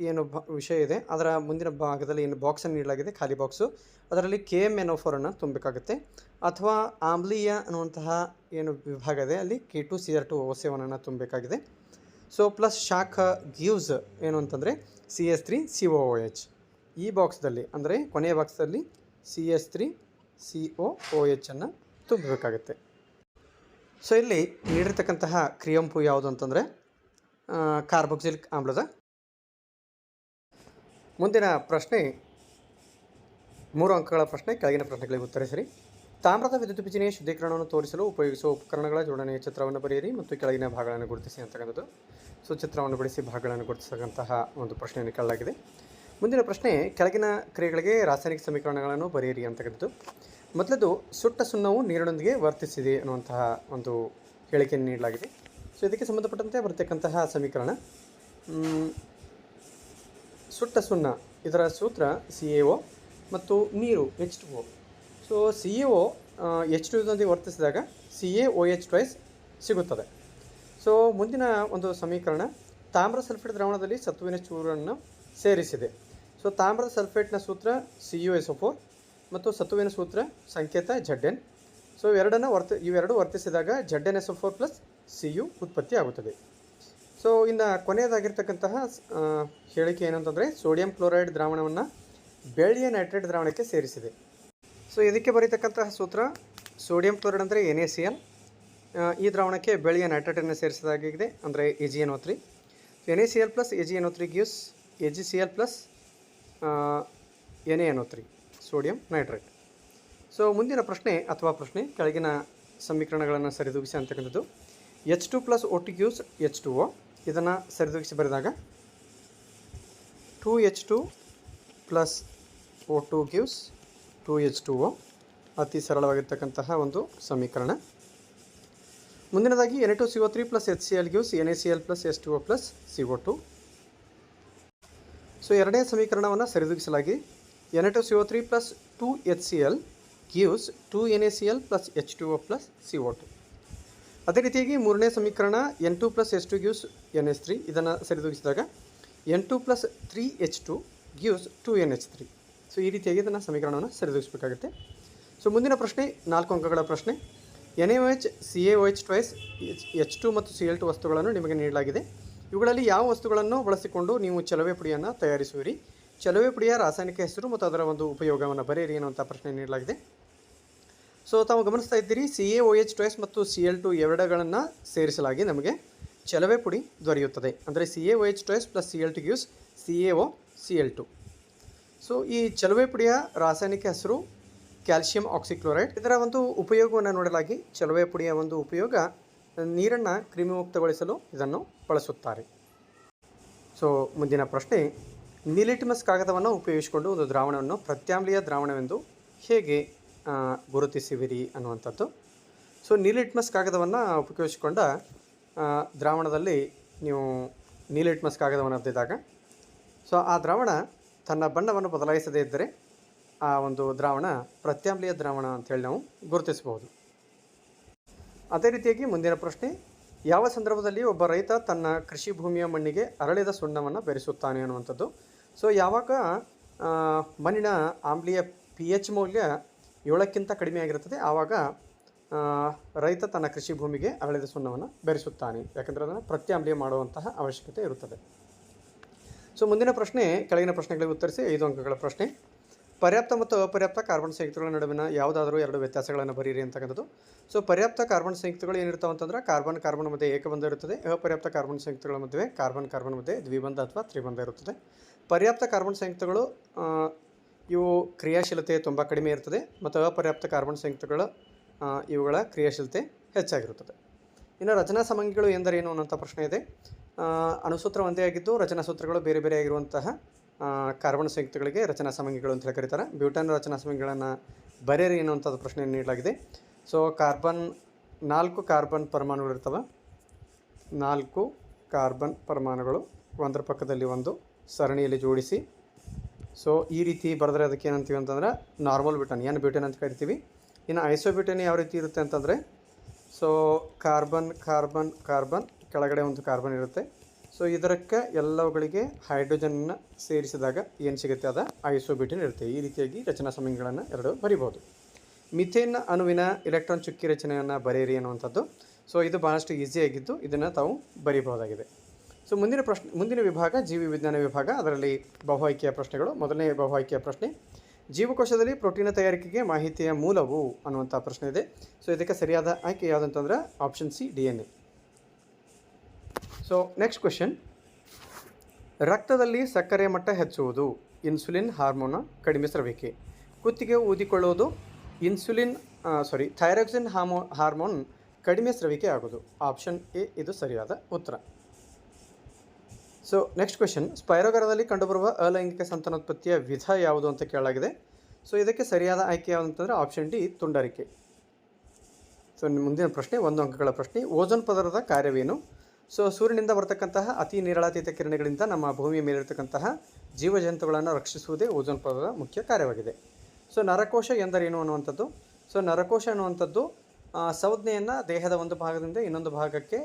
S1: ಏನು ವಿಷಯ ಇದೆ, ಅದರ ಮುಂದಿನ ಭಾಗದಲ್ಲಿ ಏನು ಬಾಕ್ಸನ್ನು ನೀಡಲಾಗಿದೆ, ಖಾಲಿ ಬಾಕ್ಸು, ಅದರಲ್ಲಿ KMnO4 ತುಂಬಬೇಕಾಗುತ್ತೆ. ಅಥವಾ ಆಮ್ಲೀಯ ಅನ್ನುವಂತಹ ಏನು ವಿಭಾಗ ಇದೆ, ಅಲ್ಲಿ K2Cr2O7 ತುಂಬಬೇಕಾಗಿದೆ. ಸೊ ಪ್ಲಸ್ ಶಾಖ ಗಿವ್ಸ್ ಏನು ಅಂತಂದರೆ CH3COOH. ಈ ಬಾಕ್ಸ್ದಲ್ಲಿ ಅಂದರೆ ಕೊನೆಯ ಬಾಕ್ಸಲ್ಲಿ CH3COOH ಅನ್ನು ತುಂಬಬೇಕಾಗುತ್ತೆ. ಸೊ ಇಲ್ಲಿ ನೀಡಿರ್ತಕ್ಕಂತಹ ಕ್ರಿಯಾಂಪು ಯಾವುದು ಅಂತಂದರೆ ಕಾರ್ಬಾಕ್ಸಿಲಿಕ್ ಆಮ್ಲದ. ಮುಂದಿನ ಪ್ರಶ್ನೆ 3 ಅಂಕಗಳ ಪ್ರಶ್ನೆ. ಕೆಳಗಿನ ಪ್ರಶ್ನೆಗಳಿಗೆ ಉತ್ತರಿಸಿರಿ. ತಾಮ್ರದ ವಿದ್ಯುತ್ ಪಿಚನೆಯ ಶುದ್ಧೀಕರಣವನ್ನು ತೋರಿಸಲು ಉಪಯೋಗಿಸುವ ಉಪಕರಣಗಳ ಜೋಡಣೆಯ ಚಿತ್ರವನ್ನು ಬರೆಯಿರಿ ಮತ್ತು ಕೆಳಗಿನ ಭಾಗಗಳನ್ನು ಗುರುತಿಸಿ ಅಂತಕ್ಕಂಥದ್ದು. ಸೊ ಚಿತ್ರವನ್ನು ಬಿಡಿಸಿ ಭಾಗಗಳನ್ನು ಗುರುತಿಸತಕ್ಕಂತಹ ಒಂದು ಪ್ರಶ್ನೆಯನ್ನು ಕೇಳಲಾಗಿದೆ. ಮುಂದಿನ ಪ್ರಶ್ನೆ, ಕೆಳಗಿನ ಕ್ರಿಯೆಗಳಿಗೆ ರಾಸಾಯನಿಕ ಸಮೀಕರಣಗಳನ್ನು ಬರೆಯಿರಿ ಅಂತಕ್ಕಂಥದ್ದು. ಮೊದಲದು, ಸುಟ್ಟ ಸುಣ್ಣವು ನೀರಿನೊಂದಿಗೆ ವರ್ತಿಸಿದೆ ಅನ್ನುವಂತಹ ಒಂದು ಹೇಳಿಕೆಯನ್ನು ನೀಡಲಾಗಿದೆ. ಸೊ ಇದಕ್ಕೆ ಸಂಬಂಧಪಟ್ಟಂತೆ ಬರತಕ್ಕಂತಹ ಸಮೀಕರಣ, ಸುಟ್ಟ ಸುಣ್ಣ ಇದರ ಸೂತ್ರ CaO ಮತ್ತು ನೀರು H2O. So CaO H2O ವರ್ತಿಸಿದಾಗ CaOH twice ಸಿಗುತ್ತದೆ. ಸೊ ಮುಂದಿನ ಒಂದು ಸಮೀಕರಣ, ತಾಮ್ರ ಸಲ್ಫೇಟ್ ದ್ರಾವಣದಲ್ಲಿ ಸತುವಿನ ಚೂರನ್ನು ಸೇರಿಸಿದೆ. ಸೊ ತಾಮ್ರದ ಸಲ್ಫೇಟ್ನ ಸೂತ್ರ CuSO4 ಮತ್ತು ಸತುವಿನ ಸೂತ್ರ ಸಂಕೇತ Zn. ಸೊ ಇವೆರಡು ವರ್ತಿಸಿದಾಗ ZnSO4 ಪ್ಲಸ್ Cu ಉತ್ಪತ್ತಿ ಆಗುತ್ತದೆ. ಸೊ ಇನ್ನು ಕೊನೆಯದಾಗಿರ್ತಕ್ಕಂತಹ ಹೇಳಿಕೆ ಏನಂತಂದರೆ, ಸೋಡಿಯಂ ಕ್ಲೋರೈಡ್ ದ್ರಾವಣವನ್ನು ಬೆಳ್ಳಿಯ ನೈಟ್ರೇಟ್ ದ್ರಾವಣಕ್ಕೆ ಸೇರಿಸಿದೆ. ಸೊ ಇದಕ್ಕೆ ಬರೀತಕ್ಕಂತಹ ಸೂತ್ರ ಸೋಡಿಯಂ ಕ್ಲೋರೈಡ್ ಅಂದರೆ NaCl. ಈ ದ್ರಾವಣಕ್ಕೆ ಬೆಳ್ಳಿಯ ನೈಟ್ರೇಟನ್ನು ಸೇರಿಸಿದಾಗಿದೆ ಅಂದರೆ AgNO3. NaCl plus AgNO3 gives AgCl plus NaNO3 sodium nitrate. So ಮುಂದಿನ ಪ್ರಶ್ನೆ ಅಥವಾ ಪ್ರಶ್ನೆ, ಕೆಳಗಿನ ಸಮೀಕರಣಗಳನ್ನು ಸರಿದೂಗಿಸಿ ಅಂತಕ್ಕಂಥದ್ದು. H2 ಪ್ಲಸ್ ಒಟ್ಟು ಗಿವ್ಸ್ H2O. ಇದನ್ನು ಸರಿದೂಗಿಸಿ ಬರೆದಾಗ 2H2 plus O2 gives 2H2O. ಅತಿ ಸರಳವಾಗಿರ್ತಕ್ಕಂತಹ ಒಂದು ಸಮೀಕರಣ. ಮುಂದಿನದಾಗಿ Na2CO3 plus HCl gives NaCl plus H2O plus CO2. So ಎರಡನೇ ಸಮೀಕರಣವನ್ನು ಸರಿದೂಗಿಸಲಾಗಿ Na2CO3 plus 2HCl gives 2NaCl plus H2O plus CO2. ಅದೇ ರೀತಿಯಾಗಿ ಮೂರನೇ ಸಮೀಕರಣ N2 plus H2 gives NH3. ಇದನ್ನು ಸರಿದೂಗಿಸಿದಾಗ N2 plus 3H2 gives 2NH3. So ಈ ರೀತಿಯಾಗಿ ಇದನ್ನು ಸಮೀಕರಣವನ್ನು ಸರಿದೂಗಿಸಬೇಕಾಗುತ್ತೆ. ಸೊ ಮುಂದಿನ ಪ್ರಶ್ನೆ 4 ಅಂಕಗಳ ಪ್ರಶ್ನೆ. NaOH CaOH ಟ್ವೈಸ್ H2 ಮತ್ತು Cl2 ವಸ್ತುಗಳನ್ನು ನಿಮಗೆ ನೀಡಲಾಗಿದೆ. ಇವುಗಳಲ್ಲಿ ಯಾವ ವಸ್ತುಗಳನ್ನು ಬಳಸಿಕೊಂಡು ನೀವು ಚಲವೆ ಪುಡಿಯನ್ನು ತಯಾರಿಸುವಿರಿ? ಚಲವೆ ಪುಡಿಯ ರಾಸಾಯನಿಕ ಹೆಸರು ಮತ್ತು ಅದರ ಒಂದು ಉಪಯೋಗವನ್ನು ಬರೆಯಿರಿ ಅನ್ನುವಂಥ ಪ್ರಶ್ನೆ ನೀಡಲಾಗಿದೆ. ಸೊ ತಾವು ಗಮನಿಸ್ತಾ ಇದ್ದೀರಿ, CaOH ಟ್ವೈಸ್ ಮತ್ತು Cl2 ಎರಡಗಳನ್ನು ಸೇರಿಸಲಾಗಿ ನಮಗೆ ಚಲವೆ ಪುಡಿ ದೊರೆಯುತ್ತದೆ. ಅಂದರೆ CaOH twice plus Cl2 gives CaOCl2. So ಈ ಚಲವೆ ಪುಡಿಯ ರಾಸಾಯನಿಕ ಹೆಸರು ಕ್ಯಾಲ್ಸಿಯಂ ಆಕ್ಸಿಕ್ಲೋರೈಡ್. ಇದರ ಒಂದು ಉಪಯೋಗವನ್ನು ನೋಡಲಾಗಿ ಚಲವೆ ಪುಡಿಯ ಒಂದು ಉಪಯೋಗ ನೀರನ್ನು ಕ್ರಿಮಿಮುಕ್ತಗೊಳಿಸಲು ಇದನ್ನು ಬಳಸುತ್ತಾರೆ. ಸೊ ಮುಂದಿನ ಪ್ರಶ್ನೆ, ನೀಲಿಟ್ಮಸ್ ಕಾಗದವನ್ನು ಉಪಯೋಗಿಸಿಕೊಂಡು ಒಂದು ದ್ರಾವಣವನ್ನು ಪ್ರತ್ಯಾಮ್ಲೀಯ ದ್ರಾವಣವೆಂದು ಹೇಗೆ ಗುರುತಿಸುವಿರಿ ಅನ್ನುವಂಥದ್ದು. ಸೊ ನೀಲಿಟ್ಮಸ್ ಕಾಗದವನ್ನು ಉಪಯೋಗಿಸಿಕೊಂಡ ದ್ರಾವಣದಲ್ಲಿ ನೀವು ನೀಲಿಟ್ಮಸ್ ಕಾಗದವನ್ನು ಅದ್ದಿದಾಗ ಸೊ ಆ ದ್ರಾವಣ ತನ್ನ ಬಣ್ಣವನ್ನು ಬದಲಾಯಿಸದೇ ಇದ್ದರೆ ಆ ಒಂದು ದ್ರಾವಣ ಪ್ರತ್ಯಾಮ್ಲೀಯ ದ್ರಾವಣ ಅಂಥೇಳಿ ನಾವು ಗುರುತಿಸಬಹುದು. ಅದೇ ರೀತಿಯಾಗಿ ಮುಂದಿನ ಪ್ರಶ್ನೆ, ಯಾವ ಸಂದರ್ಭದಲ್ಲಿ ಒಬ್ಬ ರೈತ ತನ್ನ ಕೃಷಿ ಭೂಮಿಯ ಮಣ್ಣಿಗೆ ಅರಳಿದ ಸುಣ್ಣವನ್ನು ಬೆರೆಸುತ್ತಾನೆ ಅನ್ನುವಂಥದ್ದು. ಸೊ ಯಾವಾಗ ಮಣ್ಣಿನ ಆಮ್ಲೀಯ pH ಮೌಲ್ಯ 7ಕ್ಕಿಂತ ಕಡಿಮೆ ಆಗಿರುತ್ತದೆ, ಆವಾಗ ರೈತ ತನ್ನ ಕೃಷಿ ಭೂಮಿಗೆ ಅರಳಿದ ಸುಣ್ಣವನ್ನು ಬೆರೆಸುತ್ತಾನೆ. ಯಾಕಂದರೆ ಅದನ್ನು ಪ್ರತ್ಯಾಮ್ಲೀಯ ಮಾಡುವಂತಹ ಅವಶ್ಯಕತೆ ಇರುತ್ತದೆ. ಸೊ ಮುಂದಿನ ಪ್ರಶ್ನೆ ಕೆಳಗಿನ ಪ್ರಶ್ನೆಗಳಿಗೆ ಉತ್ತರಿಸಿ 5 ಅಂಕಗಳ ಪ್ರಶ್ನೆ. ಪರ್ಯಾಪ್ತ ಮತ್ತು ಅಪರ್ಯಾಪ್ತ ಕಾರ್ಬನ್ ಸಂಯುಕ್ತಗಳ ನಡುವಿನ ಯಾವುದಾದರೂ 2 ವ್ಯತ್ಯಾಸಗಳನ್ನು ಬರೀರಿ ಅಂತಕ್ಕಂಥದ್ದು. ಸೊ ಪರ್ಯಾಪ್ತ ಕಾರ್ಬನ್ ಸಂಯುಕ್ತಗಳು ಏನಿರ್ತಾವೆ ಅಂತಂದ್ರೆ ಕಾರ್ಬನ್ ಮಧ್ಯೆ ಏಕಬಂಧ ಇರುತ್ತದೆ. ಅಪರ್ಯಾಪ್ತ ಕಾರ್ಬನ್ ಸಂಯುಕ್ತಗಳ ಮಧ್ಯೆ ಕಾರ್ಬನ್ ಮಧ್ಯೆ ದ್ವಿಬಂಧ ಅಥವಾ ತ್ರಿಬಂಧ ಇರುತ್ತದೆ. ಪರ್ಯಾಪ್ತ ಕಾರ್ಬನ್ ಸಂಯುಕ್ತಗಳು ಇವು ಕ್ರಿಯಾಶೀಲತೆ ತುಂಬ ಕಡಿಮೆ ಇರ್ತದೆ ಮತ್ತು ಅಪರ್ಯಾಪ್ತ ಕಾರ್ಬನ್ ಸಂಯುಕ್ತಗಳು ಇವುಗಳ ಕ್ರಿಯಾಶೀಲತೆ ಹೆಚ್ಚಾಗಿರುತ್ತದೆ. ಇನ್ನು ರಚನಾ ಸಮಂಗಿಗಳು ಎಂದರೇನು ಅನ್ನೋಂಥ ಪ್ರಶ್ನೆ ಇದೆ. ಅಣುಸೂತ್ರ ಒಂದೇ ಆಗಿದ್ದು ರಚನಾ ಸೂತ್ರಗಳು ಬೇರೆ ಬೇರೆ ಆಗಿರುವಂತಹ ಕಾರ್ಬನ್ ಸಂಯುಕ್ತಗಳಿಗೆ ರಚನಾ ಸಮಂಗಿಗಳು ಅಂತ ಕರೀತಾರೆ. ಬ್ಯೂಟಾನ್ ರಚನಾ ಸಮಂಗಿಗಳನ್ನು ಬರೆಯಿರಿ ಎನ್ನುವಂಥದ್ದು ಪ್ರಶ್ನೆ ನೀಡಲಾಗಿದೆ. ಸೊ 4 ಕಾರ್ಬನ್ ಪರಮಾಣುಗಳು ಇರ್ತವೆ. 4 ಕಾರ್ಬನ್ ಪರಮಾಣುಗಳು ಒಂದರ ಪಕ್ಕದಲ್ಲಿ ಒಂದು ಸರಣಿಯಲ್ಲಿ ಜೋಡಿಸಿ ಸೊ ಈ ರೀತಿ ಬರೆದ್ರೆ ಅದಕ್ಕೆ ಏನಂತೀವಿ ಅಂತಂದ್ರೆ ನಾರ್ಮಲ್ ಬ್ಯೂಟಾನ್, ಏನು ಬ್ಯೂಟಾನ್ ಅಂತ ಕರಿತೀವಿ. ಇನ್ನು ಐಸೋಬ್ಯೂಟಾನ್ ಯಾವ ರೀತಿ ಇರುತ್ತೆ ಅಂತಂದರೆ ಸೊ ಕಾರ್ಬನ್ ಕೆಳಗಡೆ ಒಂದು ಕಾರ್ಬನ್ ಇರುತ್ತೆ. ಸೊ ಇದಕ್ಕೆ ಎಲ್ಲವುಗಳಿಗೆ ಹೈಡ್ರೋಜನ್ನ ಸೇರಿಸಿದಾಗ ಏನು ಸಿಗುತ್ತೆ ಅದ ಐಸೋಬ್ಯೂಟೇನ್ ಇರುತ್ತೆ. ಈ ರೀತಿಯಾಗಿ ರಚನಾ ಸಮಂಗಿಗಳನ್ನು 2 ಬರಿಬೋದು. ಮಿಥೇನ್ ಅಣುವಿನ ಇಲೆಕ್ಟ್ರಾನ್ ಚುಕ್ಕಿ ರಚನೆಯನ್ನು ಬರೆಯಿರಿ ಅನ್ನುವಂಥದ್ದು. ಸೊ ಇದು ಭಾಳಷ್ಟು ಈಸಿಯಾಗಿದ್ದು ಇದನ್ನು ತಾವು ಬರೀಬಹುದಾಗಿದೆ. ಸೊ ಮುಂದಿನ ವಿಭಾಗ ಜೀವಿ ವಿಜ್ಞಾನ ವಿಭಾಗ. ಅದರಲ್ಲಿ ಬಹು ಆಯ್ಕೆಯ ಪ್ರಶ್ನೆಗಳು. ಮೊದಲನೇ ಬಹು ಆಯ್ಕೆಯ ಪ್ರಶ್ನೆ, ಜೀವಕೋಶದಲ್ಲಿ ಪ್ರೋಟೀನ್ ತಯಾರಿಕೆಗೆ ಮಾಹಿತಿಯ ಮೂಲವು ಅನ್ನುವಂಥ ಪ್ರಶ್ನೆ ಇದೆ. ಸೊ ಇದಕ್ಕೆ ಸರಿಯಾದ ಆಯ್ಕೆ ಯಾವುದಂತಂದ್ರೆ option C DNA. So next question, ರಕ್ತದಲ್ಲಿ ಸಕ್ಕರೆ ಮಟ್ಟ ಹೆಚ್ಚುವುದು ಇನ್ಸುಲಿನ್ ಹಾರ್ಮೋನ್ ಕಡಿಮೆ ಸ್ರವಿಕೆ. ಕುತ್ತಿಗೆ ಊದಿಕೊಳ್ಳುವುದು ಥೈರಾಕ್ಸಿನ್ ಹಾರ್ಮೋನ್ ಕಡಿಮೆ ಸ್ರವಿಕೆ ಆಗೋದು. ಆಪ್ಷನ್ ಎ ಇದು ಸರಿಯಾದ ಉತ್ತರ. ಸೊ ನೆಕ್ಸ್ಟ್ ಕ್ವೆಶನ್, ಸ್ಪೈರೋಗರದಲ್ಲಿ ಕಂಡುಬರುವ ಅಲೈಂಗಿಕ ಸಂತಾನೋತ್ಪತ್ತಿಯ ವಿಧ ಯಾವುದು ಅಂತ ಕೇಳಲಾಗಿದೆ. ಸೊ ಇದಕ್ಕೆ ಸರಿಯಾದ ಆಯ್ಕೆ ಯಾವುದಂತಂದರೆ ಆಪ್ಷನ್ ಡಿ ತುಂಡರಿಕೆ. ಸೊ ಮುಂದಿನ ಪ್ರಶ್ನೆ 1 ಅಂಕಗಳ ಪ್ರಶ್ನೆ, ಓಝೋನ್ ಪದರದ ಕಾರ್ಯವೇನು? ಸೊ ಸೂರ್ಯನಿಂದ ಬರತಕ್ಕಂತಹ ಅತಿ ನೇರಳಾತೀತ ಕಿರಣಗಳಿಂದ ನಮ್ಮ ಭೂಮಿಯ ಮೇಲಿರತಕ್ಕಂತಹ ಜೀವಜಂತುಗಳನ್ನು ರಕ್ಷಿಸುವುದೇ ಓಝೋನ್ ಪದರದ ಮುಖ್ಯ ಕಾರ್ಯವಾಗಿದೆ. ಸೊ ನರಕೋಶ ಎಂದರೇನು ಅನ್ನುವಂಥದ್ದು. ಸೊ ನರಕೋಶ ಅನ್ನುವಂಥದ್ದು ಸಂಜ್ಞೆಯನ್ನು ದೇಹದ ಒಂದು ಭಾಗದಿಂದ ಇನ್ನೊಂದು ಭಾಗಕ್ಕೆ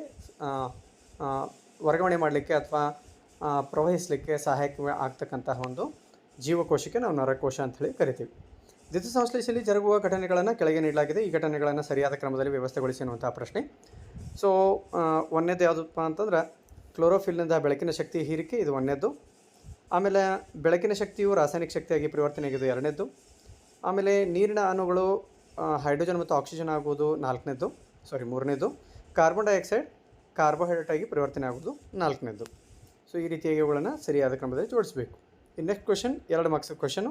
S1: ವರ್ಗಾವಣೆ ಮಾಡಲಿಕ್ಕೆ ಅಥವಾ ಪ್ರವಹಿಸಲಿಕ್ಕೆ ಸಹಾಯಕ ಆಗ್ತಕ್ಕಂತಹ ಒಂದು ಜೀವಕೋಶಕ್ಕೆ ನಾವು ನರಕೋಶ ಅಂಥೇಳಿ ಕರಿತೀವಿ. ದ್ಯುತಿ ಸಂಶ್ಲೇಷಣೆಯಲ್ಲಿ ಜರುಗುವ ಘಟನೆಗಳನ್ನು ಕೆಳಗೆ ನೀಡಲಾಗಿದೆ. ಈ ಘಟನೆಗಳನ್ನು ಸರಿಯಾದ ಕ್ರಮದಲ್ಲಿ ವ್ಯವಸ್ಥೆಗೊಳಿಸಿ ಅನ್ನುವಂಥ ಪ್ರಶ್ನೆ. ಸೊ ಒಂದನೇದು ಯಾವುದಪ್ಪ ಅಂತಂದ್ರೆ ಕ್ಲೋರೋಫಿಲ್ನಿಂದ ಬೆಳಕಿನ ಶಕ್ತಿ ಹೀರಿಕೆ, ಇದು ಒಂದನೇದು. ಆಮೇಲೆ ಬೆಳಕಿನ ಶಕ್ತಿಯು ರಾಸಾಯನಿಕ ಶಕ್ತಿಯಾಗಿ ಪರಿವರ್ತನೆ ಆಗಿದೆ, ಎರಡನೇದು. ಆಮೇಲೆ ನೀರಿನ ಅಣುಗಳು ಹೈಡ್ರೋಜನ್ ಮತ್ತು ಆಕ್ಸಿಜನ್ ಆಗುವುದು ಮೂರನೇದು. ಕಾರ್ಬನ್ ಡೈಆಕ್ಸೈಡ್ ಕಾರ್ಬೋಹೈಡ್ರೇಟ್ ಆಗಿ ಪರಿವರ್ತನೆ ಆಗುವುದು ನಾಲ್ಕನೇದು. ಸೊ ಈ ರೀತಿಯಾಗಿ ಇವುಗಳನ್ನು ಸರಿಯಾದ ಕ್ರಮದಲ್ಲಿ ಜೋಡಿಸಬೇಕು. ನೆಕ್ಸ್ಟ್ ಕ್ವೆಶನ್ 2 ಮಾರ್ಕ್ಸ್ ಕ್ವೆಶನು,